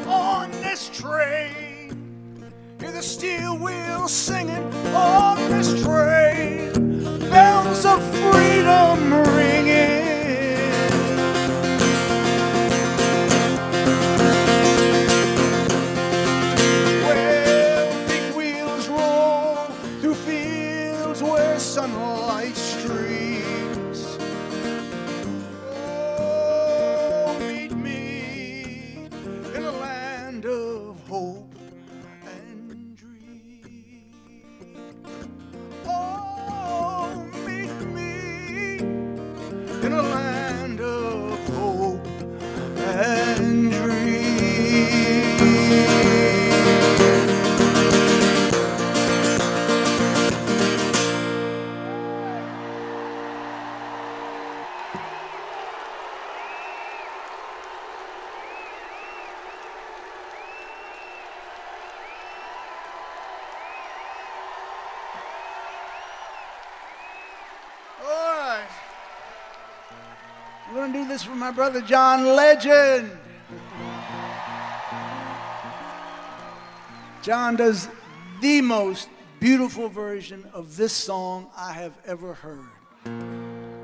on this train. Hear the steel wheels singing on this train. Bells of freedom ringing. Well, big wheels roll through fields where sunlight streams. Oh, meet me in a land of hope and dream. Oh, meet me in a land of hope and dream. We're going to do this for my brother John Legend. John does the most beautiful version of this song I have ever heard.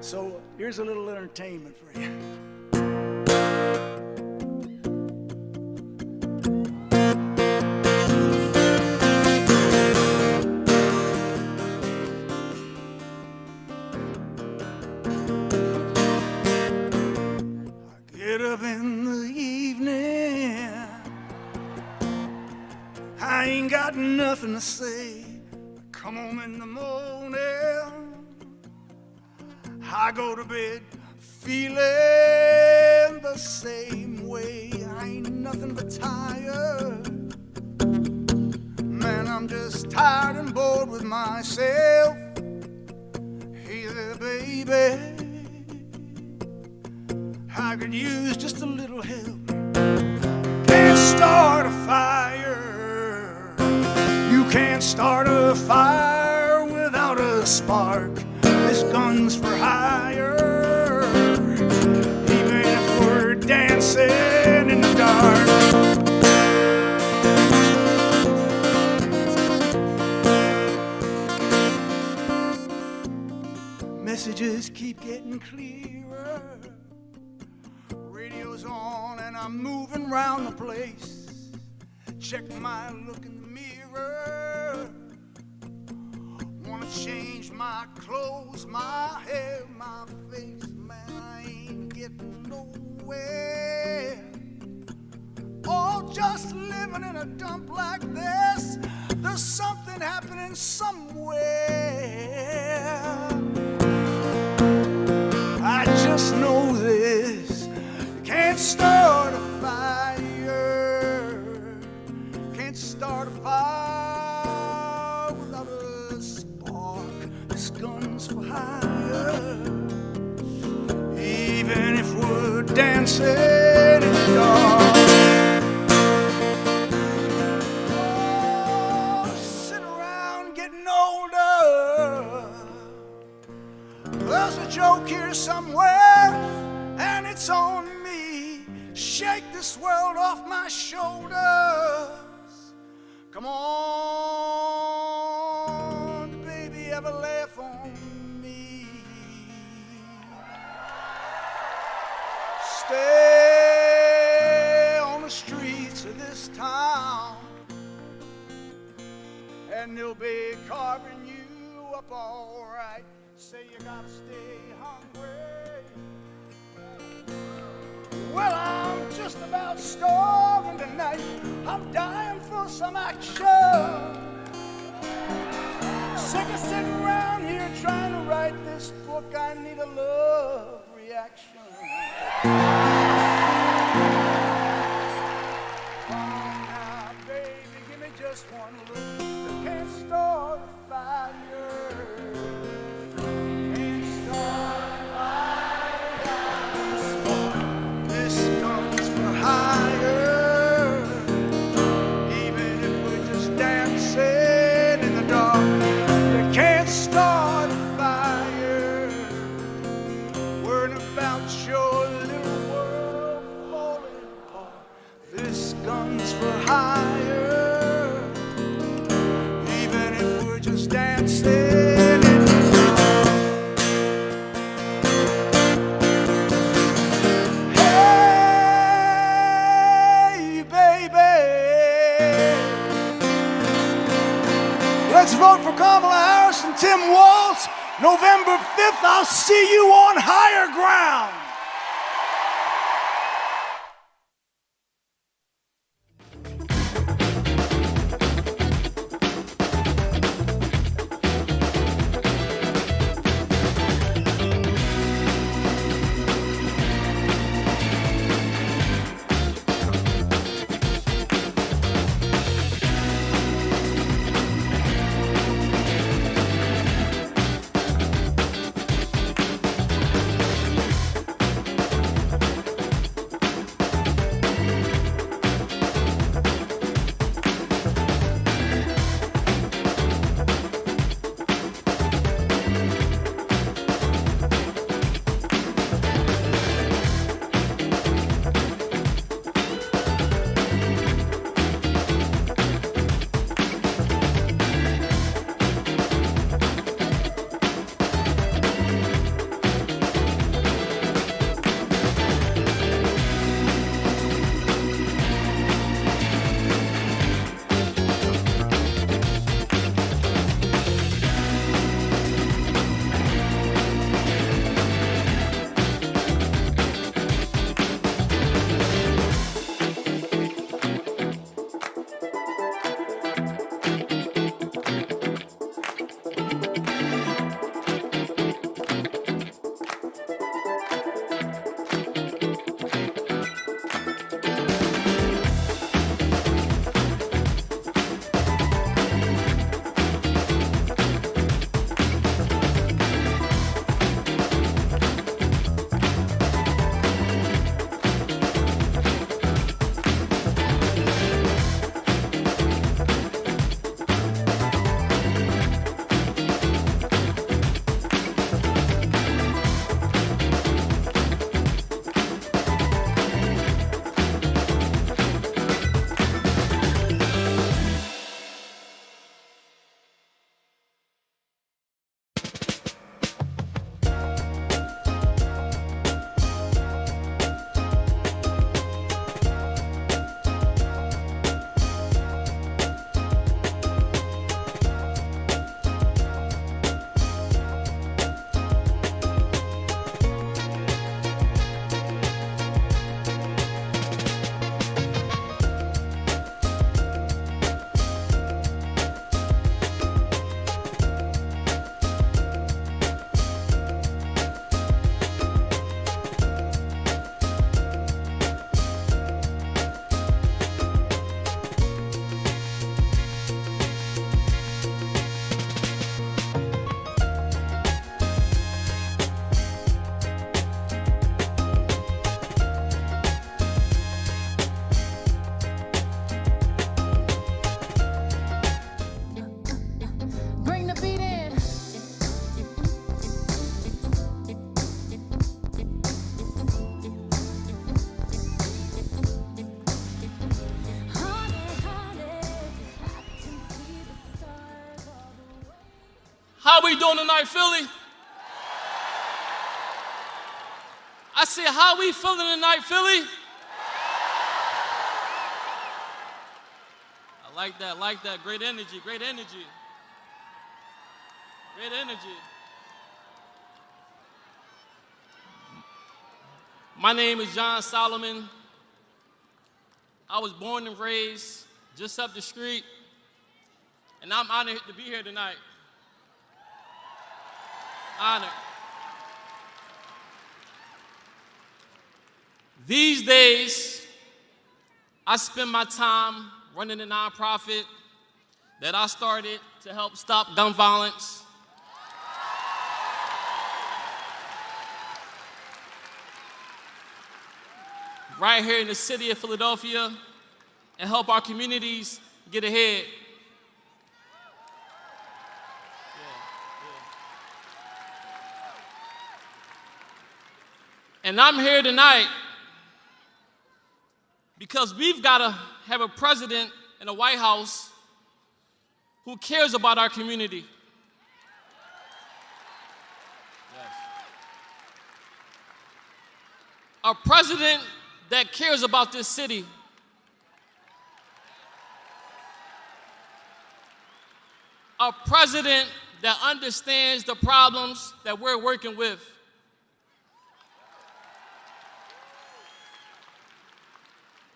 So here's a little entertainment for you. ain't got nothing to say. Come home in the morning, I go to bed feeling the same way. I ain't nothing but tired. Man, I'm just tired and bored with myself. Hey there, baby, I could use just a little help. Can't start a fire. You can't start a fire without a spark. This gun's for hire, even if we're dancing in the dark. Messages keep getting clearer. Radio's on and I'm moving around the place. Check my look in the mirror. Wanna change my clothes, my hair, my face. Man, I ain't getting nowhere. All just living in a dump like this. There's something happening somewhere. I just know this. You can't start a fire. Can't start a fire without a spark. This gun's for hire. Even if we're dancing in the dark. Oh, sit around getting older. There's a joke here somewhere, and it's on me. Shake this world off my shoulders. Come on, baby, have a laugh on me. Stay on the streets of this town, and they'll be carving you up all right. Say you gotta stay hungry. Well, I'm just about starving tonight. I'm dying for some action. Sick of sitting around here trying to write this book. I need a love reaction. Come on now, baby, give me just one look. You can't start a fire. Guns for hire, even if we're just dancing in the dark. Hey, baby, let's vote for Kamala Harris and Tim Walz. November 5th, I'll see you on higher ground.
How we doing tonight, Philly? I said, how we feeling tonight, Philly? I like that. Great energy, great energy. Great energy. My name is John Solomon. I was born and raised just up the street, and I'm honored to be here tonight. Honored. These days, I spend my time running a nonprofit that I started to help stop gun violence. Right here in the city of Philadelphia, and help our communities get ahead. And I'm here tonight because we've got to have a president in the White House who cares about our community. Yes. A president that cares about this city. A president that understands the problems that we're working with.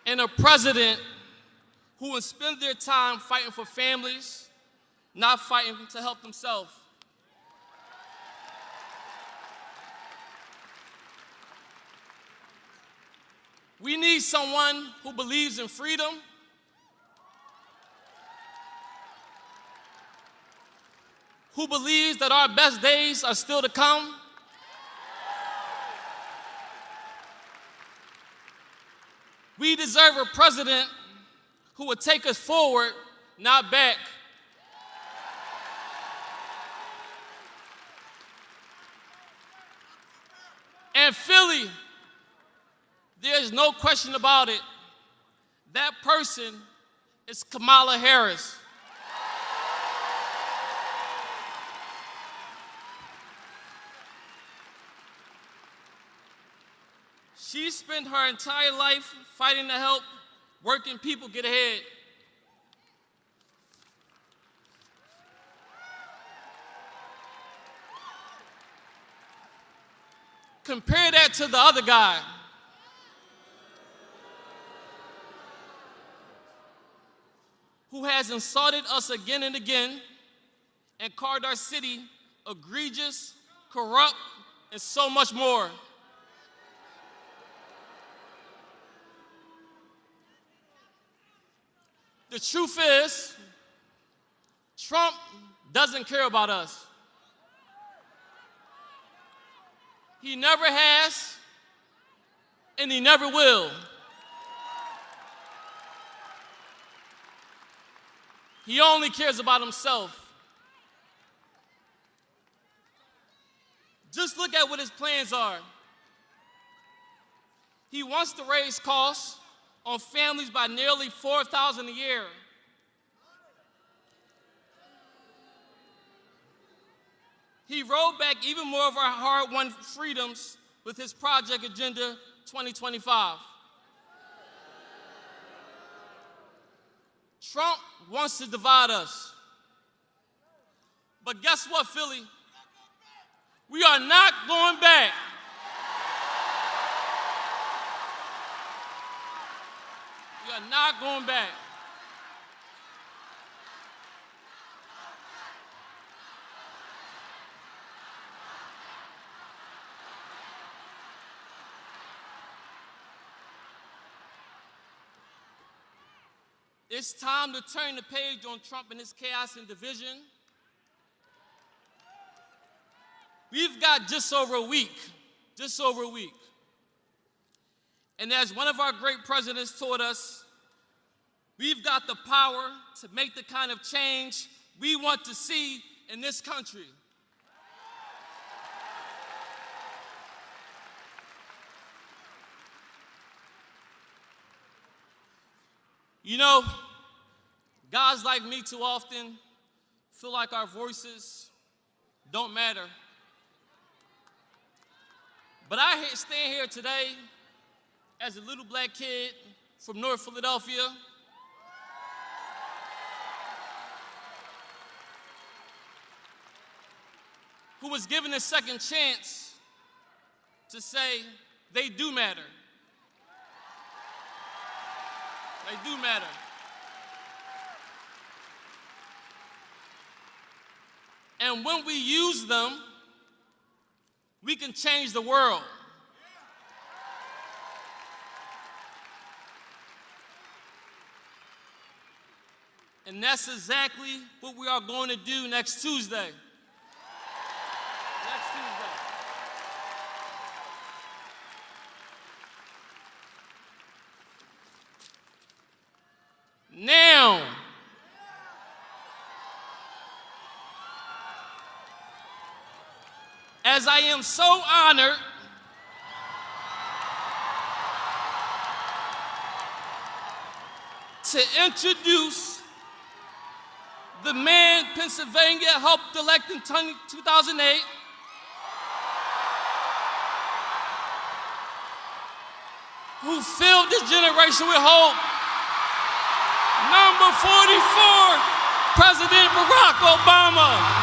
And a president who will spend their time fighting for families, not fighting to help themselves. We need someone who believes in freedom, who believes that our best days are still to come, we deserve a president who would take us forward, not back. And Philly, there's no question about it, that person is Kamala Harris. She spent her entire life fighting to help working people get ahead. Compare that to the other guy. Who has insulted us again and again and called our city egregious, corrupt, and so much more. The truth is, Trump doesn't care about us. He never has, and he never will. He only cares about himself. Just look at what his plans are. He wants to raise costs on families by nearly $4,000 a year. He rolled back even more of our hard-won freedoms with his Project Agenda 2025. Trump wants to divide us. But guess what, Philly? We are not going back. We are not going back. It's time to turn the page on Trump and his chaos and division. We've got just over a week. And as one of our great presidents taught us, we've got the power to make the kind of change we want to see in this country. You know, guys like me too often feel like our voices don't matter. But I stand here today as a little black kid from North Philadelphia who was given a second chance to say they do matter. They do matter. And when we use them, we can change the world. And that's exactly what we are going to do next Tuesday. Next Tuesday. Now, as I am so honored to introduce the man Pennsylvania helped elect in 2008, who filled this generation with hope, number 44, President Barack Obama.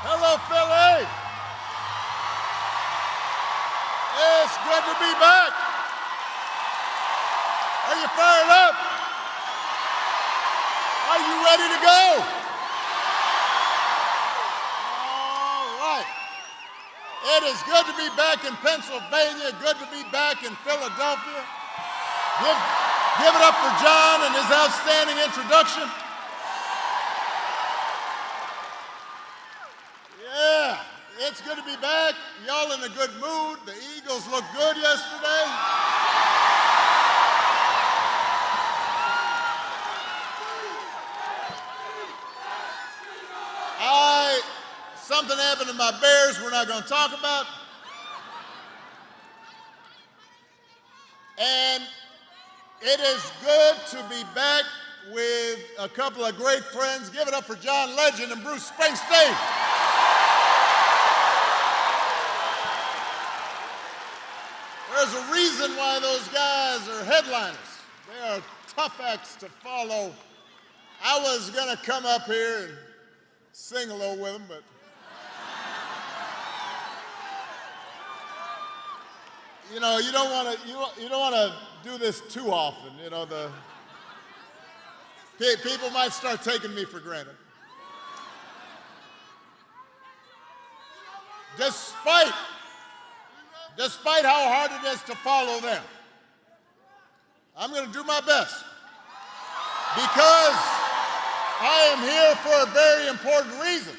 Hello, Philly. It's good to be back. Are you fired up? Are you ready to go? All right. It is good to be back in Pennsylvania, good to be back in Philadelphia. Give it up for John and his outstanding introduction. Yeah, it's good to be back. Y'all in a good mood. The Eagles looked good yesterday. Something happened to my Bears we're not going to talk about. And it is good to be back with a couple of great friends. Give it up for John Legend and Bruce Springsteen. There's a reason why those guys are headliners. They are tough acts to follow. I was going to come up here and sing a little with them, but you know, you don't want to do this too often. You know, the people might start taking me for granted. Despite how hard it is to follow them, I'm going to do my best because I am here for a very important reason.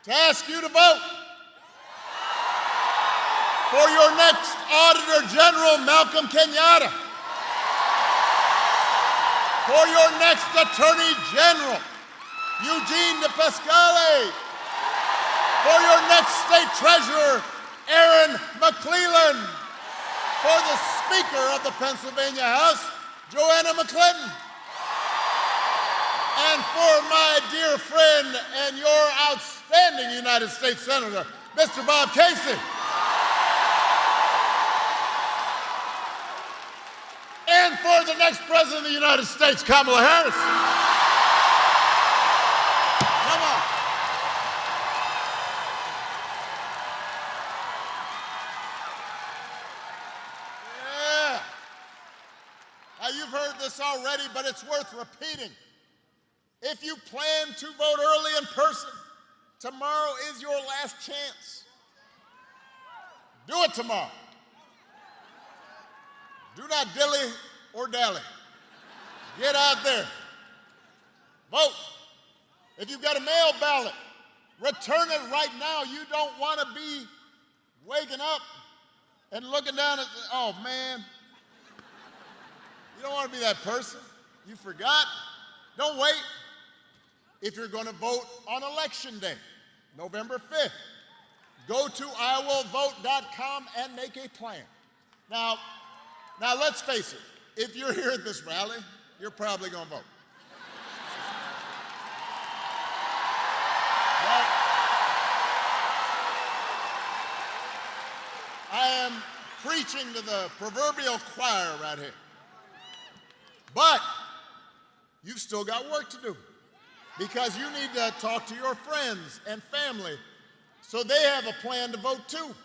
To ask you to vote for your next Auditor General, Malcolm Kenyatta. For your next Attorney General, Eugene DePascale. For your next State Treasurer, Aaron McClellan. For the Speaker of the Pennsylvania House, Joanna McClinton. And for my dear friend and your outstanding United States Senator, Mr. Bob Casey. And for the next President of the United States, Kamala Harris. Come on. Yeah. Now, you've heard this already, but it's worth repeating. If you plan to vote early in person, tomorrow is your last chance. Do it tomorrow. Do not dilly or dally. Get out there. Vote. If you've got a mail ballot, return it right now. You don't want to be waking up and looking down at, oh man, you don't want to be that person. You forgot. Don't wait. If you're going to vote on Election Day, November 5th, go to iwillvote.com and make a plan. Now let's face it. If you're here at this rally, you're probably going to vote. But I am preaching to the proverbial choir right here. But you've still got work to do, because you need to talk to your friends and family so they have a plan to vote too.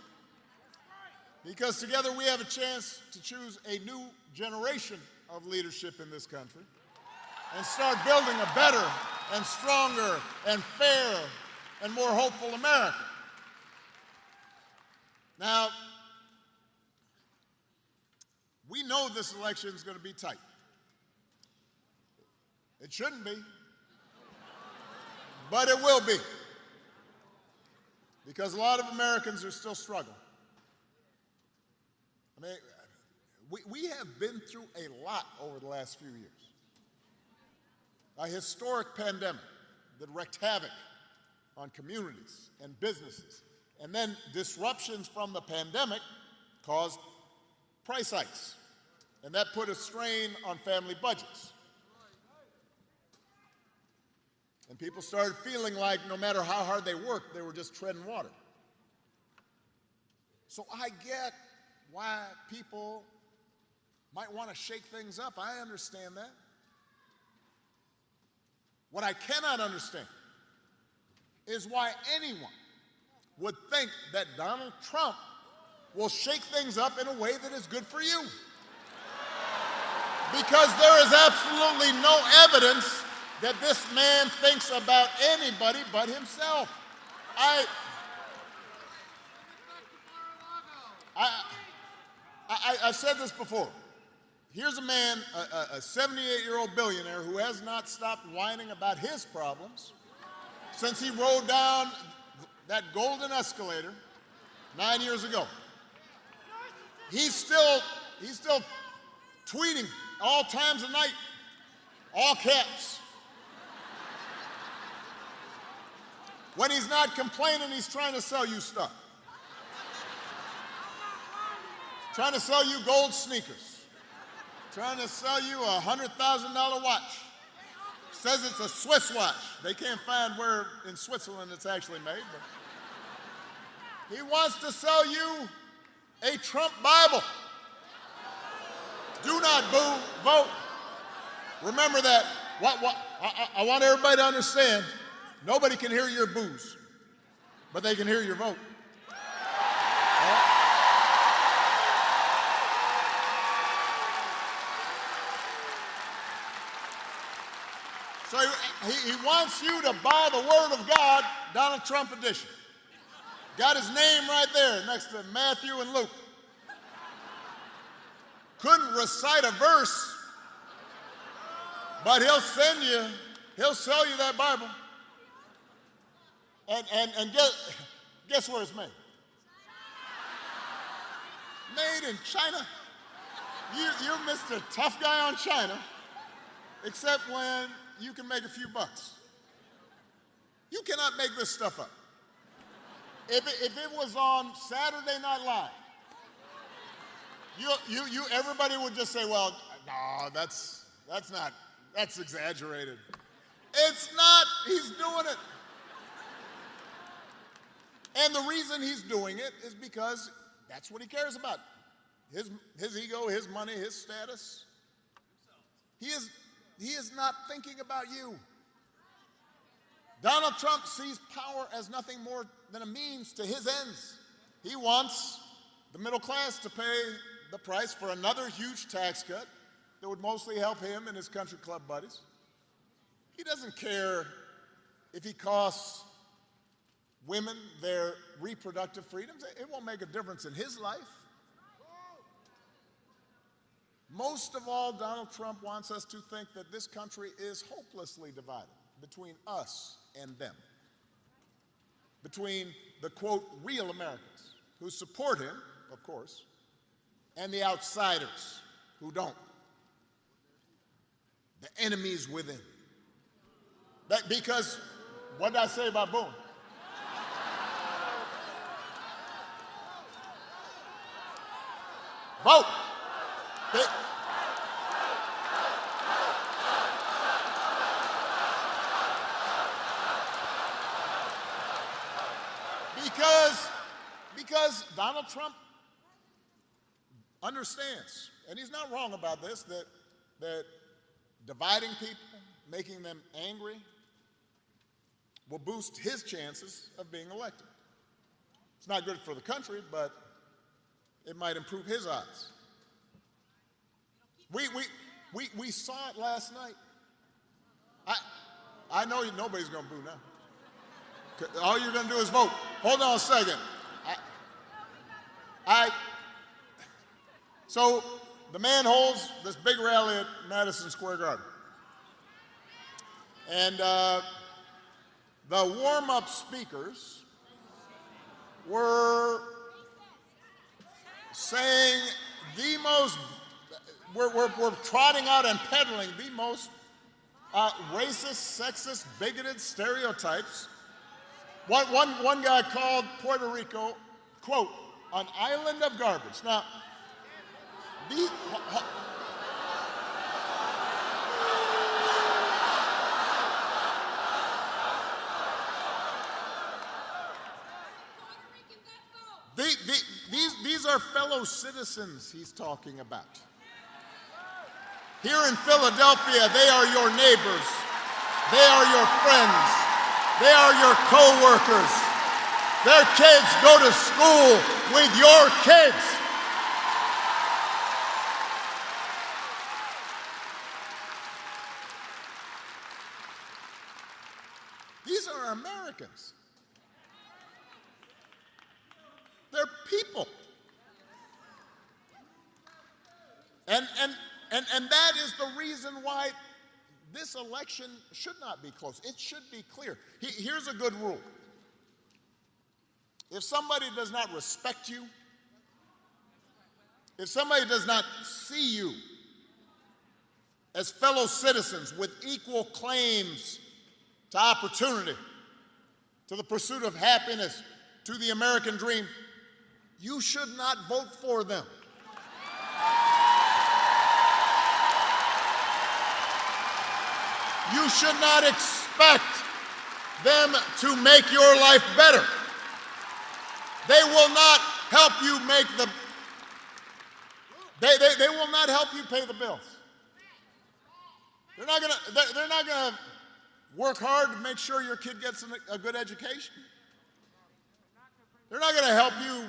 Because together we have a chance to choose a new generation of leadership in this country and start building a better and stronger and fairer and more hopeful America. Now, we know this election is going to be tight. It shouldn't be, but it will be, because a lot of Americans are still struggling. I mean, we have been through a lot over the last few years. A historic pandemic that wreaked havoc on communities and businesses, and then disruptions from the pandemic caused price hikes, and that put a strain on family budgets. And people started feeling like no matter how hard they worked, they were just treading water. So I get why people might want to shake things up. I understand that. What I cannot understand is why anyone would think that Donald Trump will shake things up in a way that is good for you. Because there is absolutely no evidence that this man thinks about anybody but himself. I've said this before. Here's a man, a 78-year-old billionaire who has not stopped whining about his problems since he rode down that golden escalator 9 years ago. He's still tweeting all times of night, all caps. When he's not complaining, he's trying to sell you stuff. Trying to sell you gold sneakers. Trying to sell you a $100,000 watch. Says it's a Swiss watch. They can't find where in Switzerland it's actually made, but he wants to sell you a Trump Bible. Do not boo, vote. Remember that. I want everybody to understand, nobody can hear your boos, but they can hear your vote. So he wants you to buy the Word of God, Donald Trump edition. Got his name right there next to Matthew and Luke. Couldn't recite a verse, but he'll sell you that Bible. And guess where it's made? Made in China. You're Mr. Tough Guy on China, except when you can make a few bucks. You cannot make this stuff up. If it was on Saturday Night Live, everybody would just say, well, no, that's exaggerated. It's not. He's doing it. And the reason he's doing it is because that's what he cares about. His ego, his money, his status. He is not thinking about you. Donald Trump sees power as nothing more than a means to his ends. He wants the middle class to pay the price for another huge tax cut that would mostly help him and his country club buddies. He doesn't care if he costs women their reproductive freedoms. It won't make a difference in his life. Most of all, Donald Trump wants us to think that this country is hopelessly divided between us and them, between the, quote, real Americans who support him, of course, and the outsiders who don't. The enemies within. Because, what did I say about Boone? Vote. Because Donald Trump understands, and he's not wrong about this, that dividing people, making them angry, will boost his chances of being elected. It's not good for the country, but it might improve his odds. We saw it last night. I know nobody's going to boo now. All you're going to do is vote. Hold on a second. So the man holds this big rally at Madison Square Garden. And the warm-up speakers were saying we're trotting out and peddling the most racist, sexist, bigoted stereotypes. One guy called Puerto Rico, quote, an island of garbage. Now, these are fellow citizens he's talking about. Here in Philadelphia, they are your neighbors. They are your friends. They are your co-workers. Their kids go to school with your kids. These are Americans. They're people. And that is the reason why this election should not be close. It should be clear. Here's a good rule. If somebody does not respect you, if somebody does not see you as fellow citizens with equal claims to opportunity, to the pursuit of happiness, to the American dream, you should not vote for them. You should not expect them to make your life better. They will not help you make they will not help you pay the bills. They're not gonna work hard to make sure your kid gets a good education. They're not gonna help you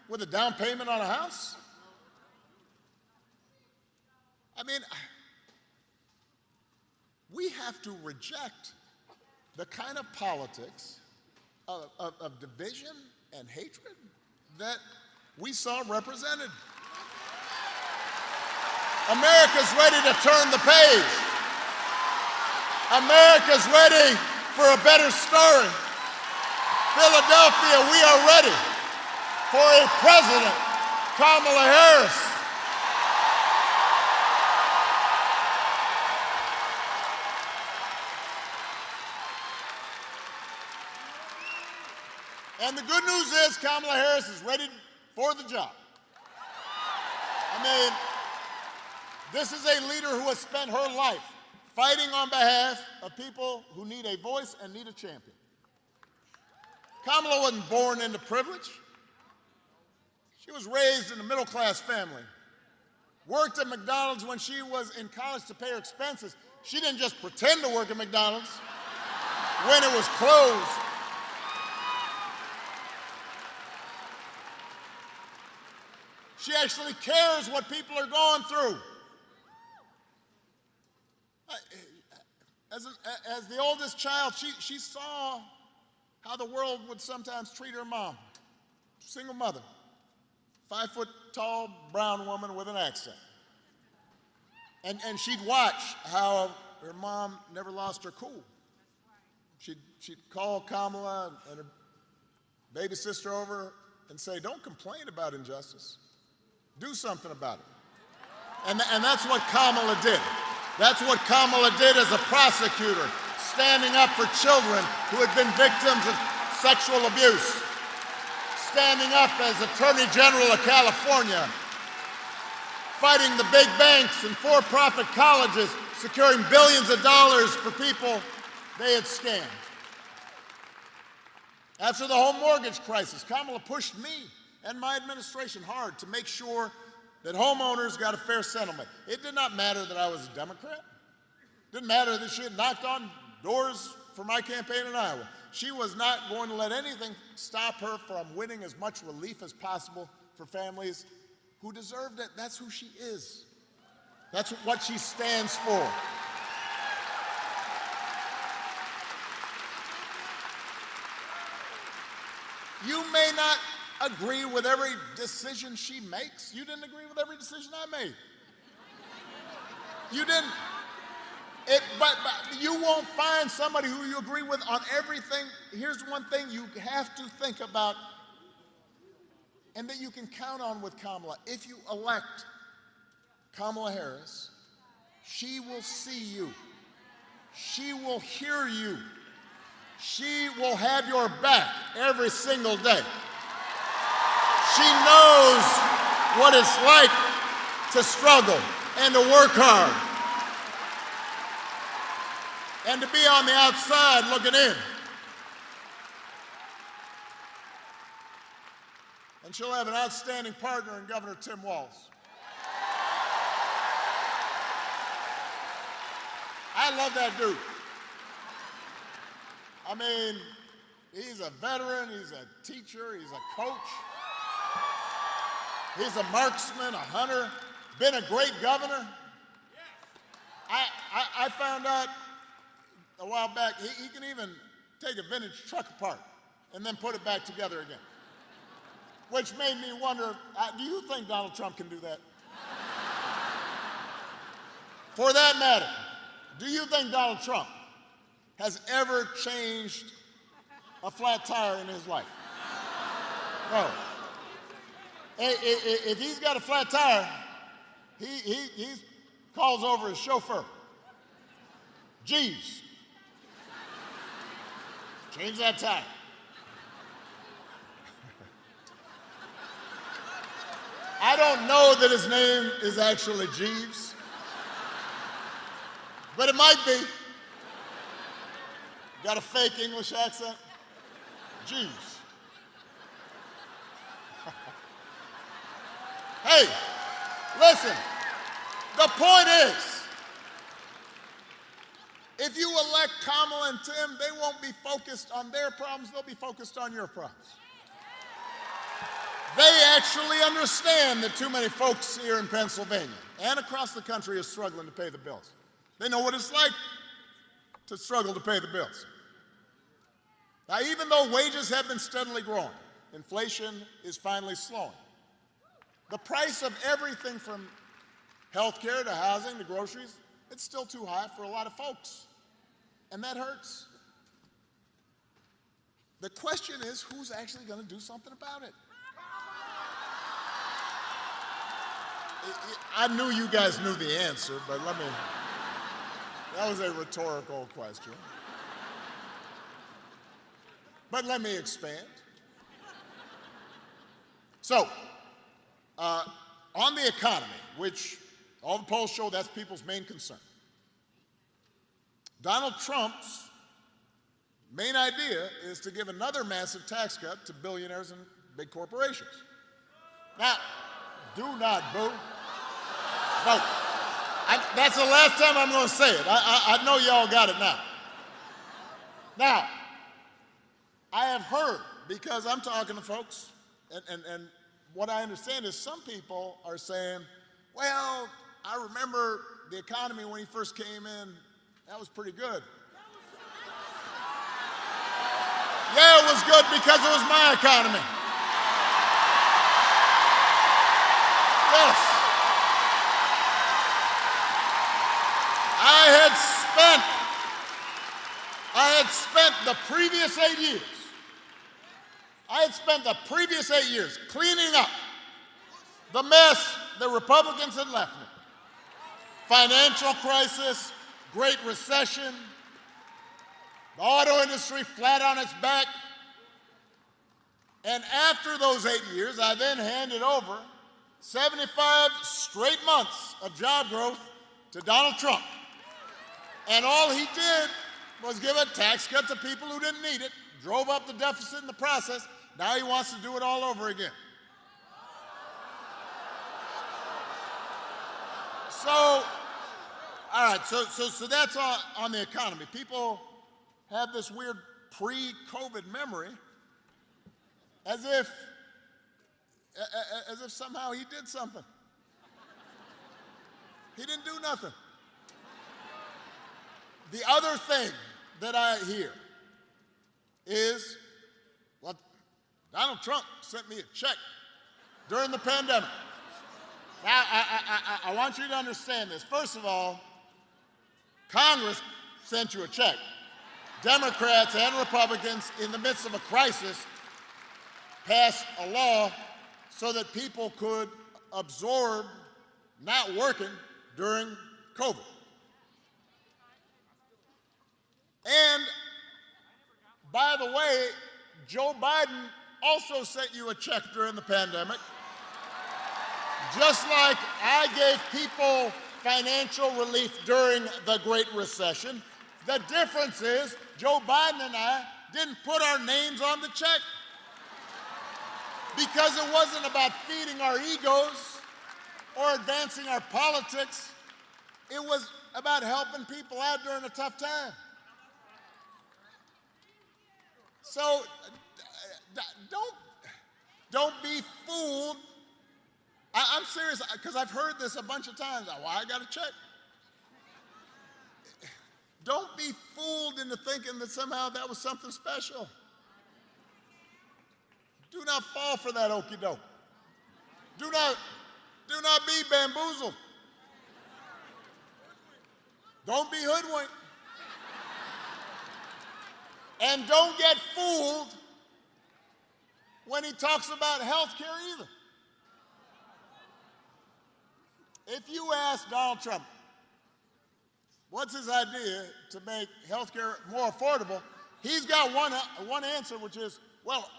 with a down payment on a house. I mean, we have to reject the kind of politics of division and hatred that we saw represented. America's ready to turn the page. America's ready for a better story. Philadelphia, we are ready for a president, Kamala Harris. And the good news is Kamala Harris is ready for the job. I mean, this is a leader who has spent her life fighting on behalf of people who need a voice and need a champion. Kamala wasn't born into privilege. She was raised in a middle-class family. Worked at McDonald's when she was in college to pay her expenses. She didn't just pretend to work at McDonald's when it was closed. She actually cares what people are going through. As the oldest child, she saw how the world would sometimes treat her mom. Single mother, 5-foot-tall brown woman with an accent. And she'd watch how her mom never lost her cool. She'd call Kamala and her baby sister over and say, don't complain about injustice. Do something about it. And that's what Kamala did. That's what Kamala did as a prosecutor, standing up for children who had been victims of sexual abuse, standing up as Attorney General of California, fighting the big banks and for-profit colleges, securing billions of dollars for people they had scammed. After the home mortgage crisis, Kamala pushed me and my administration hard to make sure that homeowners got a fair settlement. It did not matter that I was a Democrat. It didn't matter that she had knocked on doors for my campaign in Iowa. She was not going to let anything stop her from winning as much relief as possible for families who deserved it. That's who she is. That's what she stands for. You may not agree with every decision she makes. You didn't agree with every decision I made. You didn't. But you won't find somebody who you agree with on everything. Here's one thing you have to think about and that you can count on with Kamala. If you elect Kamala Harris, she will see you. She will hear you. She will have your back every single day. She knows what it's like to struggle and to work hard and to be on the outside looking in. And she'll have an outstanding partner in Governor Tim Walz. I love that dude. I mean, he's a veteran, he's a teacher, he's a coach. He's a marksman, a hunter, been a great governor. I found out a while back, he can even take a vintage truck apart and then put it back together again. Which made me wonder, do you think Donald Trump can do that? For that matter, do you think Donald Trump has ever changed a flat tire in his life? No. If he's got a flat tire, he calls over his chauffeur. Jeeves, change that tire. I don't know that his name is actually Jeeves, but it might be. Got a fake English accent? Jeeves. Hey, listen, the point is, if you elect Kamala and Tim, they won't be focused on their problems, they'll be focused on your problems. They actually understand that too many folks here in Pennsylvania and across the country are struggling to pay the bills. They know what it's like to struggle to pay the bills. Now, even though wages have been steadily growing, inflation is finally slowing. The price of everything from health care to housing to groceries, it's still too high for a lot of folks, and that hurts. The question is, who's actually going to do something about it? I knew you guys knew the answer, but that was a rhetorical question. But let me expand. So, on the economy, which all the polls show that's people's main concern, Donald Trump's main idea is to give another massive tax cut to billionaires and big corporations. Now, do not boo. No, that's the last time I'm going to say it. I know y'all got it now. Now, I have heard, because I'm talking to folks, and what I understand is some people are saying, well, I remember the economy when he first came in, that was pretty good. Yeah, it was good because it was my economy. Yes. I had spent the previous 8 years, I I had spent the previous 8 years cleaning up the mess the Republicans had left me. Financial crisis, Great Recession, the auto industry flat on its back. And after those 8 years, I then handed over 75 straight months of job growth to Donald Trump. And all he did was give a tax cut to people who didn't need it, drove up the deficit in the process. Now he wants to do it all over again. So, all right, so that's on the economy. People have this weird pre-COVID memory as if somehow he did something. He didn't do nothing. The other thing that I hear is, well, Donald Trump sent me a check during the pandemic. Now, I want you to understand this. First of all, Congress sent you a check. Democrats and Republicans, in the midst of a crisis, passed a law so that people could absorb not working during COVID. And, by the way, Joe Biden also sent you a check during the pandemic. Just like I gave people financial relief during the Great Recession, the difference is Joe Biden and I didn't put our names on the check because it wasn't about feeding our egos or advancing our politics. It was about helping people out during a tough time. So don't be fooled. I'm serious, because I've heard this a bunch of times. Why I got a check? Don't be fooled into thinking that somehow that was something special. Do not fall for that okie doke. Do not be bamboozled. Don't be hoodwinked. And don't get fooled when he talks about health care either. If you ask Donald Trump, what's his idea to make health care more affordable, he's got one answer, which is, well,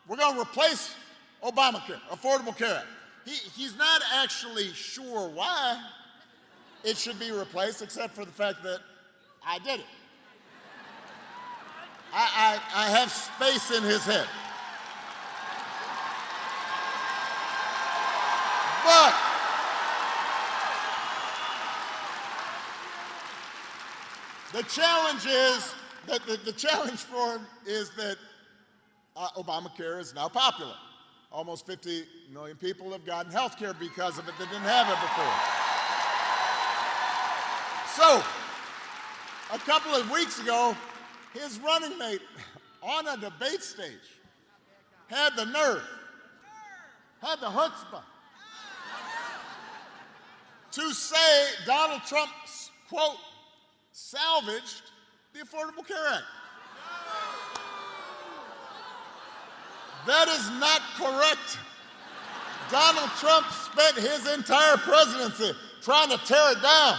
we're going to replace Obamacare, Affordable Care Act. He's not actually sure why it should be replaced, except for the fact that I did it. I have space in his head. But the challenge is that the challenge for him is that Obamacare is now popular. Almost 50 million people have gotten health care because of it that didn't have it before. So, a couple of weeks ago, his running mate on a debate stage had the nerve, had the chutzpah to say Donald Trump, quote, salvaged the Affordable Care Act. That is not correct. Donald Trump spent his entire presidency trying to tear it down,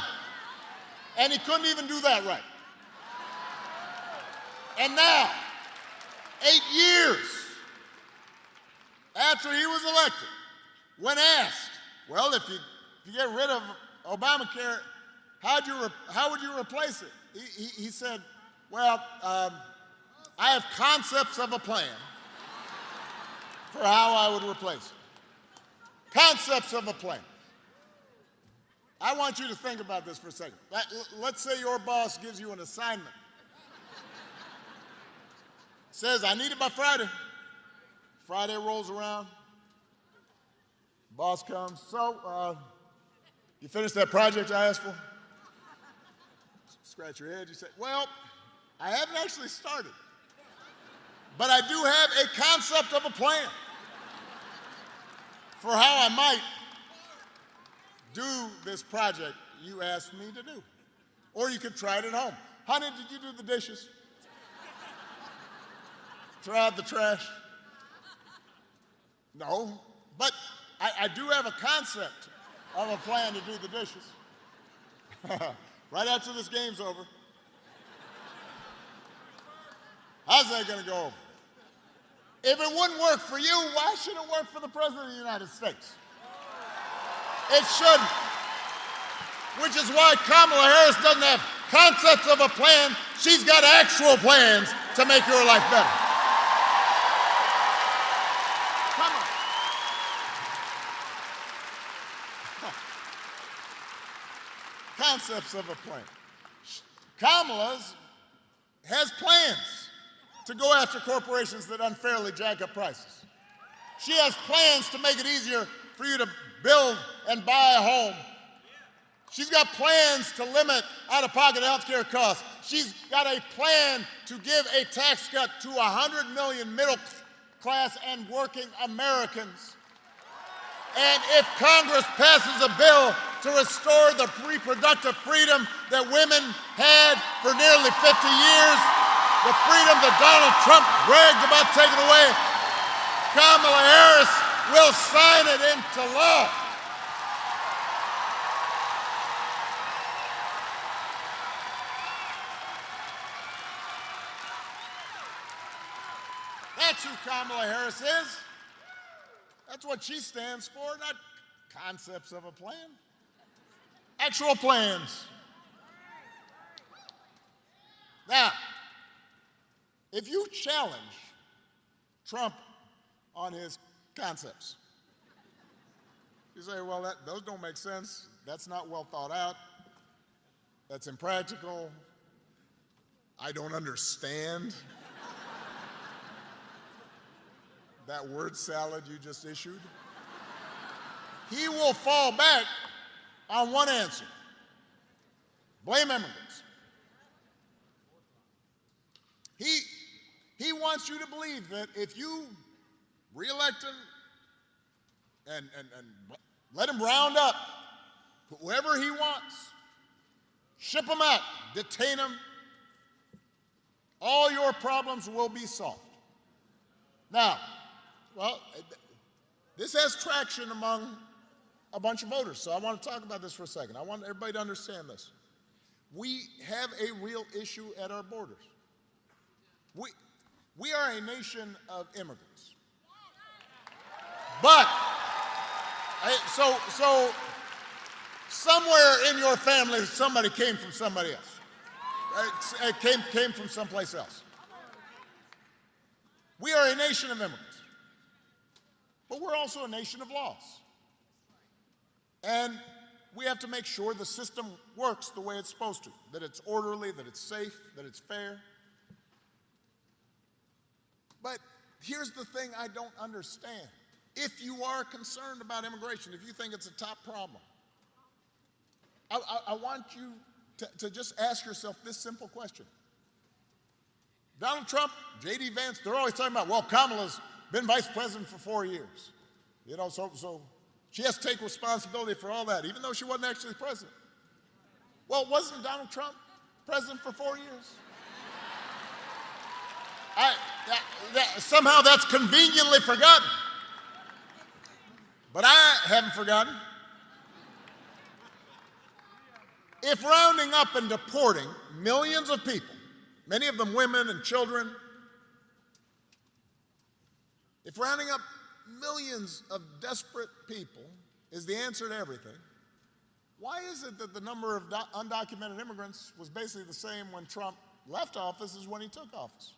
and he couldn't even do that right. And now, 8 years after he was elected, when asked, well, if you get rid of Obamacare, how would you replace it? He said, well, I have concepts of a plan for how I would replace it. Concepts of a plan. I want you to think about this for a second. Let's say your boss gives you an assignment. Says, I need it by Friday. Friday rolls around. Boss comes. So, you finished that project I asked for? Scratch your head. You say, well, I haven't actually started. But I do have a concept of a plan for how I might do this project you asked me to do. Or you could try it at home. Honey, did you do the dishes? Throw out the trash? No, but I do have a concept of a plan to do the dishes. Right after this game's over. How's that going to go over? If it wouldn't work for you, why should it work for the President of the United States? It shouldn't. Which is why Kamala Harris doesn't have concepts of a plan. She's got actual plans to make your life better. Come on. Concepts of a plan. Kamala has plans to go after corporations that unfairly jack up prices. She has plans to make it easier for you to build and buy a home. She's got plans to limit out-of-pocket health care costs. She's got a plan to give a tax cut to 100 million middle-class and working Americans. And if Congress passes a bill to restore the reproductive freedom that women had for nearly 50 years, the freedom that Donald Trump bragged about taking away, Kamala Harris will sign it into law. That's who Kamala Harris is. That's what she stands for, not concepts of a plan. Actual plans. Now, if you challenge Trump on his concepts, you say, well, those don't make sense. That's not well thought out. That's impractical. I don't understand that word salad you just issued. He will fall back on one answer: blame immigrants. He wants you to believe that if you reelect him and let him round up whoever he wants, ship him out, detain him, all your problems will be solved. Now, well, this has traction among a bunch of voters, so I want to talk about this for a second. I want everybody to understand this. We have a real issue at our borders. We are a nation of immigrants. But, so somewhere in your family, somebody came from somebody else. It came from someplace else. We are a nation of immigrants. But we're also a nation of laws. And we have to make sure the system works the way it's supposed to, that it's orderly, that it's safe, that it's fair. But here's the thing I don't understand. If you are concerned about immigration, if you think it's a top problem, I want you to just ask yourself this simple question. Donald Trump, J.D. Vance, they're always talking about, well, Kamala's been vice president for 4 years. You know, so she has to take responsibility for all that, even though she wasn't actually president. Well, wasn't Donald Trump president for 4 years? Somehow that's conveniently forgotten. But I haven't forgotten. If rounding up and deporting millions of people, many of them women and children, if rounding up millions of desperate people is the answer to everything, why is it that the number of undocumented immigrants was basically the same when Trump left office as when he took office?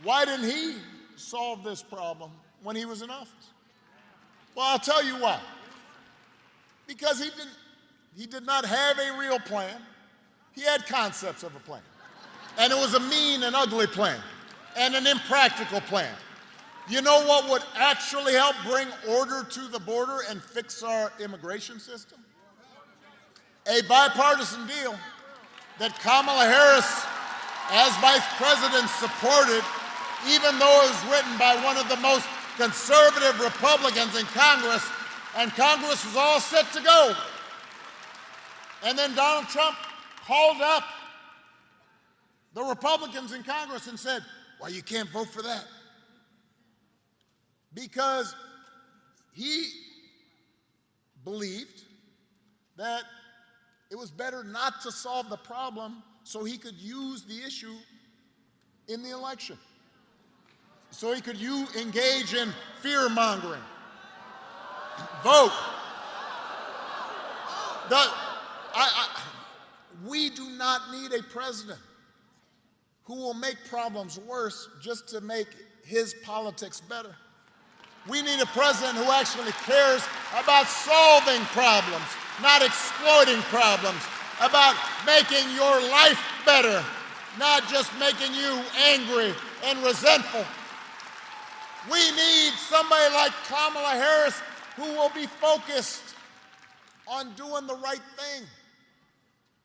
Why didn't he solve this problem when he was in office? Well, I'll tell you why. Because he did not have a real plan. He had concepts of a plan. And it was a mean and ugly plan and an impractical plan. You know what would actually help bring order to the border and fix our immigration system? A bipartisan deal that Kamala Harris, as vice president, supported, even though it was written by one of the most conservative Republicans in Congress, and Congress was all set to go. And then Donald Trump called up the Republicans in Congress and said, well, you can't vote for that. Because he believed that it was better not to solve the problem so he could use the issue in the election. So he could engage in fear-mongering. Vote. We do not need a president who will make problems worse just to make his politics better. We need a president who actually cares about solving problems, not exploiting problems, about making your life better, not just making you angry and resentful. We need somebody like Kamala Harris who will be focused on doing the right thing,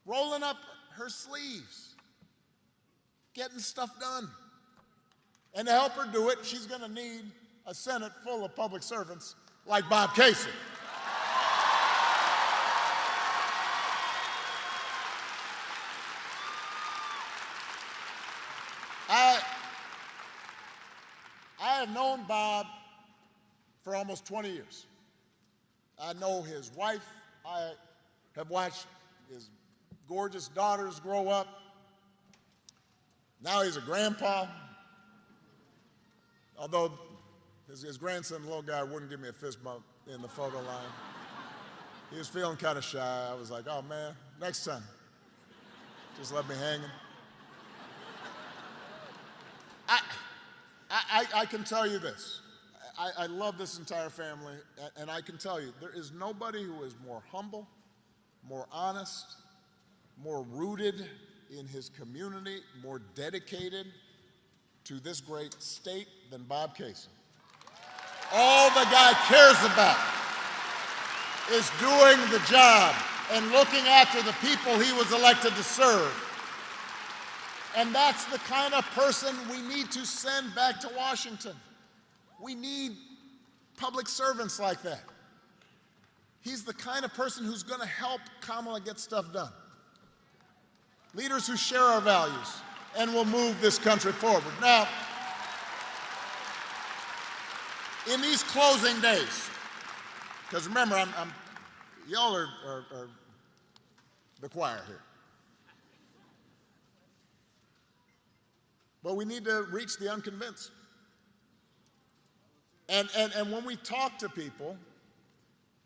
rolling up her sleeves, getting stuff done. And to help her do it, she's going to need a Senate full of public servants like Bob Casey. I have known Bob for almost 20 years. I know his wife. I have watched his gorgeous daughters grow up. Now he's a grandpa. Although his grandson, the little guy, wouldn't give me a fist bump in the photo line. He was feeling kind of shy. I was like, oh man, next time, just let me hang him. I can tell you this. I love this entire family, and I can tell you, there is nobody who is more humble, more honest, more rooted in his community, more dedicated to this great state than Bob Casey. All the guy cares about is doing the job and looking after the people he was elected to serve. And that's the kind of person we need to send back to Washington. We need public servants like that. He's the kind of person who's going to help Kamala get stuff done. Leaders who share our values and will move this country forward. Now, in these closing days, because remember, y'all are the choir here. But we need to reach the unconvinced. And when we talk to people,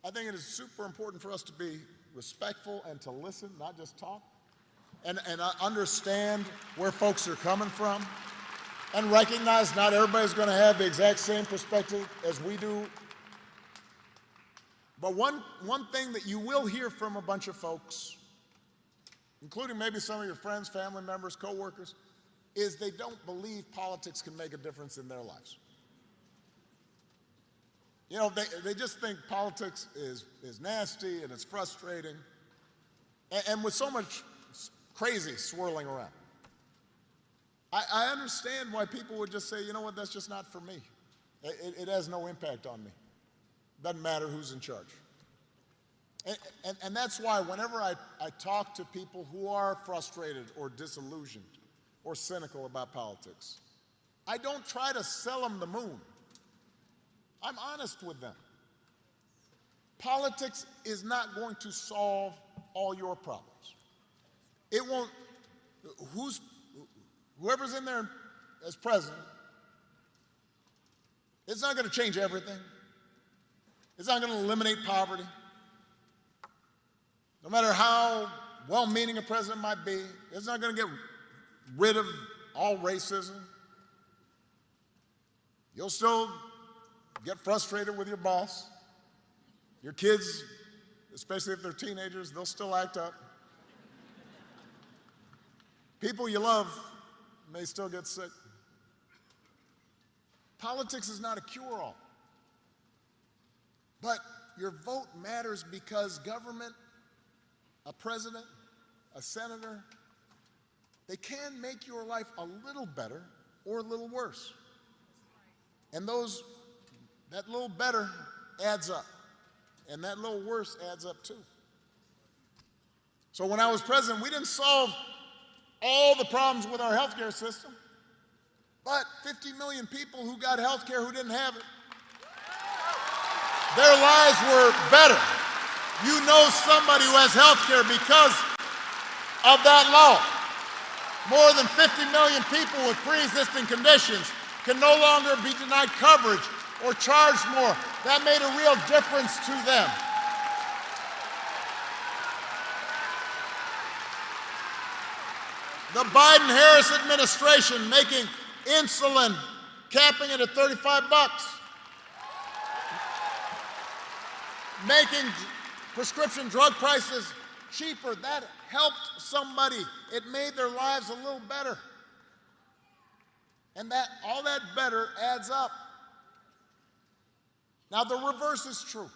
I think it is super important for us to be respectful and to listen, not just talk, and understand where folks are coming from, and recognize not everybody's going to have the exact same perspective as we do. But one thing that you will hear from a bunch of folks, including maybe some of your friends, family members, coworkers, is they don't believe politics can make a difference in their lives. You know, they just think politics is nasty and it's frustrating, and with so much crazy swirling around. I understand why people would just say, you know what, that's just not for me. It has no impact on me. Doesn't matter who's in charge. And that's why whenever I talk to people who are frustrated or disillusioned or cynical about politics, I don't try to sell them the moon. I'm honest with them. Politics is not going to solve all your problems. It won't. Whoever's in there as president, it's not going to change everything. It's not going to eliminate poverty. No matter how well-meaning a president might be, it's not going to get rid of all racism. You'll still get frustrated with your boss. Your kids, especially if they're teenagers, they'll still act up. People you love may still get sick. Politics is not a cure-all. But your vote matters because government, a president, a senator, they can make your life a little better or a little worse. And that little better adds up. And that little worse adds up too. So when I was president, we didn't solve all the problems with our healthcare system, but 50 million people who got healthcare who didn't have it, their lives were better. You know somebody who has healthcare because of that law. More than 50 million people with pre-existing conditions can no longer be denied coverage or charged more. That made a real difference to them. The Biden-Harris administration making insulin, capping it at $35, making prescription drug prices cheaper, that helped somebody. It made their lives a little better. And that all that better adds up. Now, the reverse is true.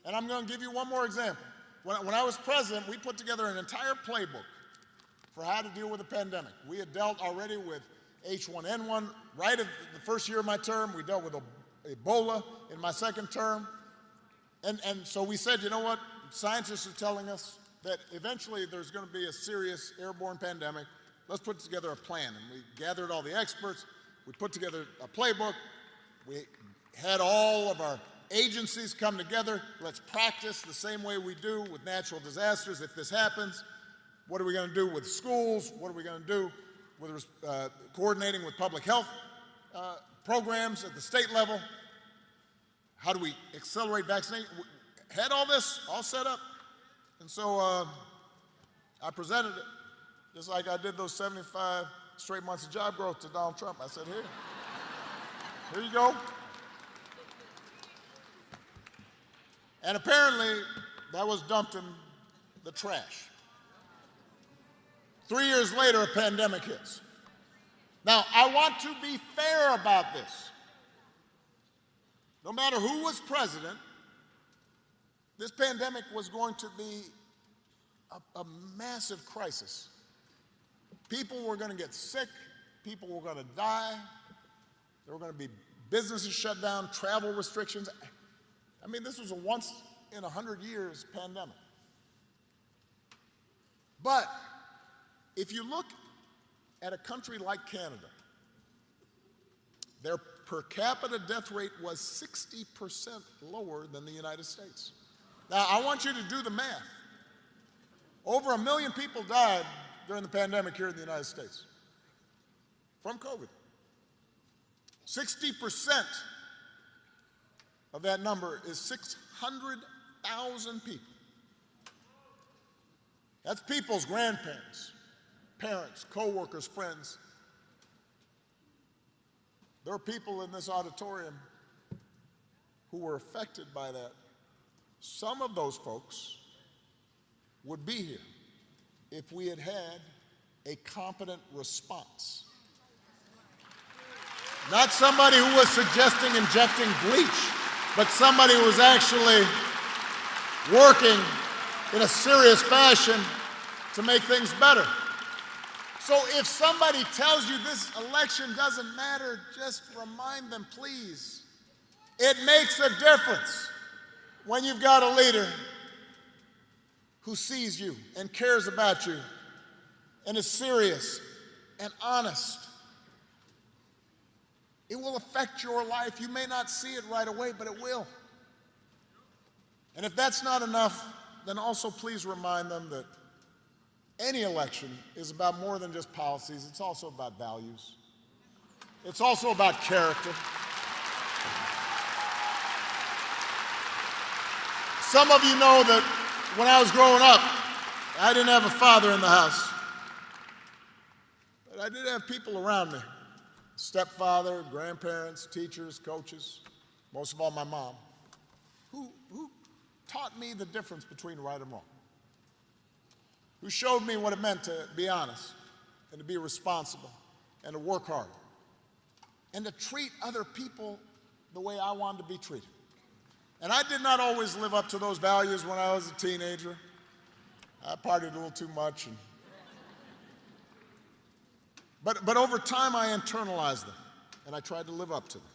And I'm going to give you one more example. When I was president, we put together an entire playbook for how to deal with the pandemic. We had dealt already with H1N1 right at the first year of my term. We dealt with Ebola in my second term. And so we said, you know what? Scientists are telling us that eventually there's going to be a serious airborne pandemic. Let's put together a plan. And we gathered all the experts. We put together a playbook. We had all of our agencies come together. Let's practice the same way we do with natural disasters. If this happens, what are we going to do with schools? What are we going to do with coordinating with public health programs at the state level? How do we accelerate vaccination? We had all this all set up. And so I presented it just like I did those 75 straight months of job growth to Donald Trump. I said, here you go. And apparently that was dumped in the trash. 3 years later, a pandemic hits. Now, I want to be fair about this. No matter who was president, this pandemic was going to be a massive crisis. People were going to get sick. People were going to die. There were going to be businesses shut down, travel restrictions. I mean, this was a once in 100 years pandemic. But if you look at a country like Canada, their per capita death rate was 60% lower than the United States. Now, I want you to do the math. Over 1 million people died during the pandemic here in the United States from COVID. 60% of that number is 600,000 people. That's people's grandparents, parents, co-workers, friends. There are people in this auditorium who were affected by that. Some of those folks would be here if we had had a competent response. Not somebody who was suggesting injecting bleach, but somebody who was actually working in a serious fashion to make things better. So if somebody tells you this election doesn't matter, just remind them, please. It makes a difference when you've got a leader who sees you and cares about you and is serious and honest. It will affect your life. You may not see it right away, but it will. And if that's not enough, then also please remind them that any election is about more than just policies. It's also about values. It's also about character. Some of you know that when I was growing up, I didn't have a father in the house. But I did have people around me. Stepfather, grandparents, teachers, coaches, most of all my mom, who taught me the difference between right and wrong, who showed me what it meant to be honest and to be responsible and to work hard and to treat other people the way I wanted to be treated. And I did not always live up to those values when I was a teenager. I partied a little too much. But over time, I internalized them, and I tried to live up to them.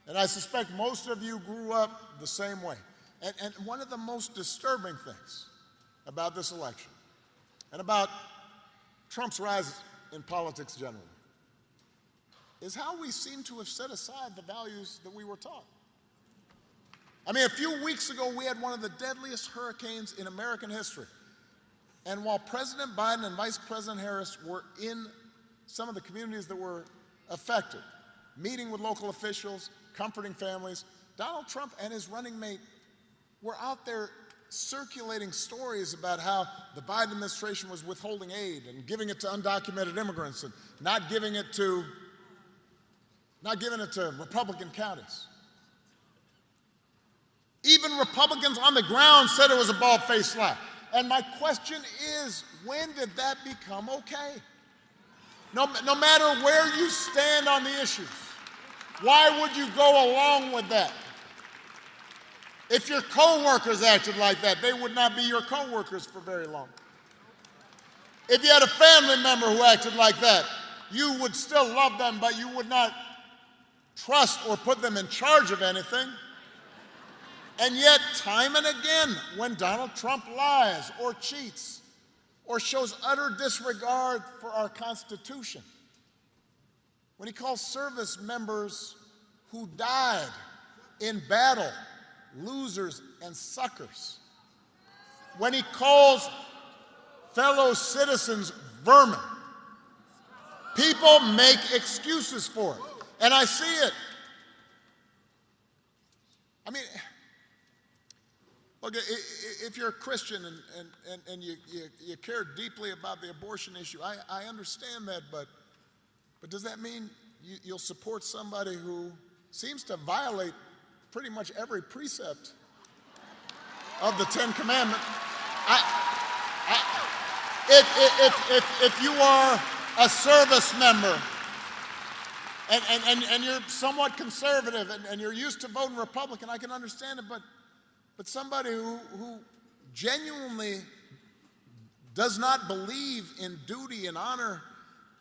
And I suspect most of you grew up the same way. And one of the most disturbing things about this election and about Trump's rise in politics generally is how we seem to have set aside the values that we were taught. I mean, a few weeks ago, we had one of the deadliest hurricanes in American history. And while President Biden and Vice President Harris were in some of the communities that were affected, meeting with local officials, comforting families, Donald Trump and his running mate were out there circulating stories about how the Biden administration was withholding aid and giving it to undocumented immigrants and not giving it to Republican counties. Even Republicans on the ground said it was a bald-faced lie. And my question is, when did that become okay? No matter where you stand on the issues, why would you go along with that? If your co-workers acted like that, they would not be your co-workers for very long. If you had a family member who acted like that, you would still love them, but you would not trust or put them in charge of anything. And yet, time and again, when Donald Trump lies or cheats or shows utter disregard for our Constitution, when he calls service members who died in battle losers and suckers, when he calls fellow citizens vermin, people make excuses for it. And I see it. I mean, look, if you're a Christian and you care deeply about the abortion issue, I understand that, but does that mean you'll support somebody who seems to violate pretty much every precept of the Ten Commandments? If you are a service member and you're somewhat conservative and you're used to voting Republican, I can understand it, but somebody who genuinely does not believe in duty and honor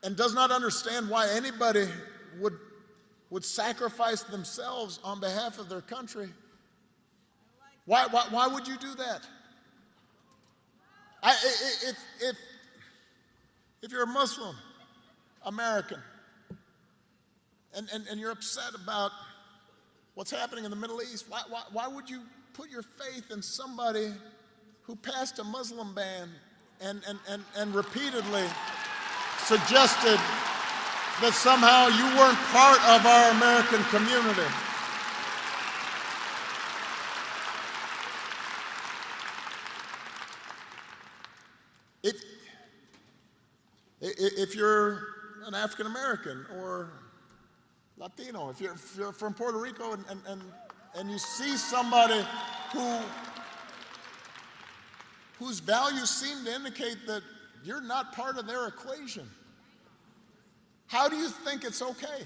and does not understand why anybody would sacrifice themselves on behalf of their country, why would you do that? If you're a Muslim American and you're upset about what's happening in the Middle East, why would you put your faith in somebody who passed a Muslim ban and repeatedly suggested that somehow you weren't part of our American community? If you're an African American or Latino, if you're from Puerto Rico and you see somebody whose values seem to indicate that you're not part of their equation, how do you think it's okay?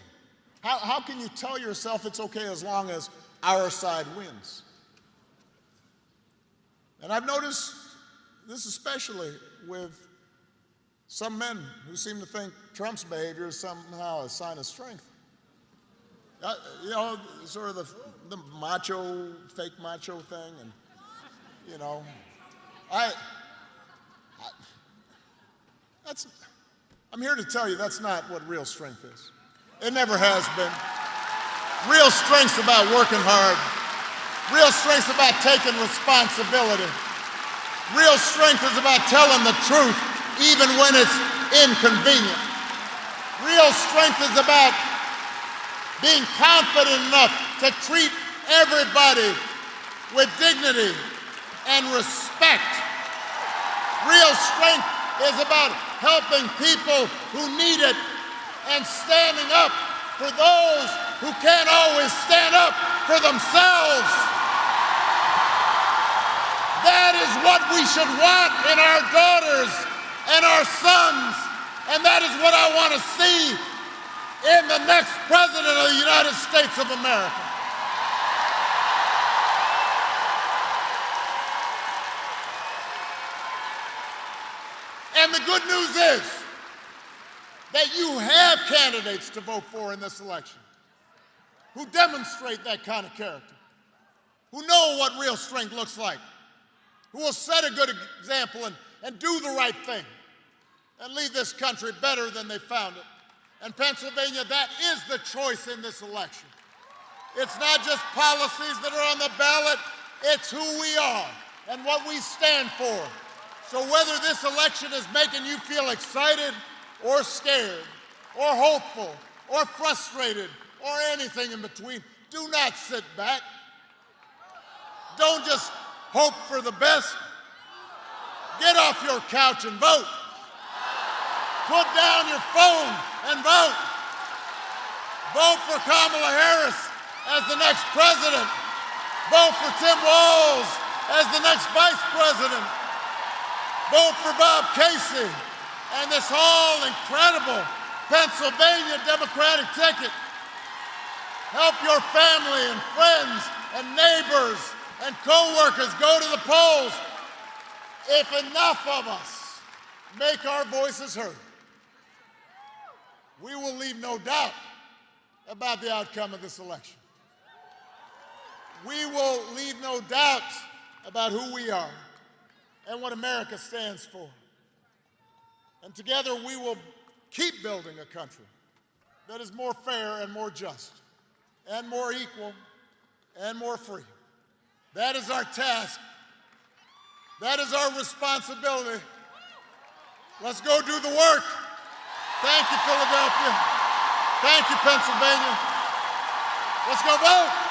How can you tell yourself it's okay as long as our side wins? And I've noticed this especially with some men who seem to think Trump's behavior is somehow a sign of strength. You know, sort of the macho, fake macho thing, and you know, I'm here to tell you that's not what real strength is. It never has been. Real strength's about working hard. Real strength's about taking responsibility. Real strength is about telling the truth even when it's inconvenient. Real strength is about being confident enough to treat everybody with dignity and respect. Real strength is about helping people who need it and standing up for those who can't always stand up for themselves. That is what we should want in our daughters and our sons, and that is what I want to see in the next president of the United States of America. And the good news is that you have candidates to vote for in this election who demonstrate that kind of character, who know what real strength looks like, who will set a good example and do the right thing. and leave this country better than they found it. And Pennsylvania, that is the choice in this election. It's not just policies that are on the ballot, it's who we are and what we stand for. So whether this election is making you feel excited or scared or hopeful or frustrated or anything in between, do not sit back. Don't just hope for the best. Get off your couch and vote. Put down your phone and vote. Vote for Kamala Harris as the next president. Vote for Tim Walz as the next vice president. Vote for Bob Casey and this whole incredible Pennsylvania Democratic ticket. Help your family and friends and neighbors and co-workers go to the polls. If enough of us make our voices heard, we will leave no doubt about the outcome of this election. We will leave no doubt about who we are and what America stands for. And together we will keep building a country that is more fair and more just and more equal and more free. That is our task. That is our responsibility. Let's go do the work. Thank you, Philadelphia. Thank you, Pennsylvania. Let's go vote.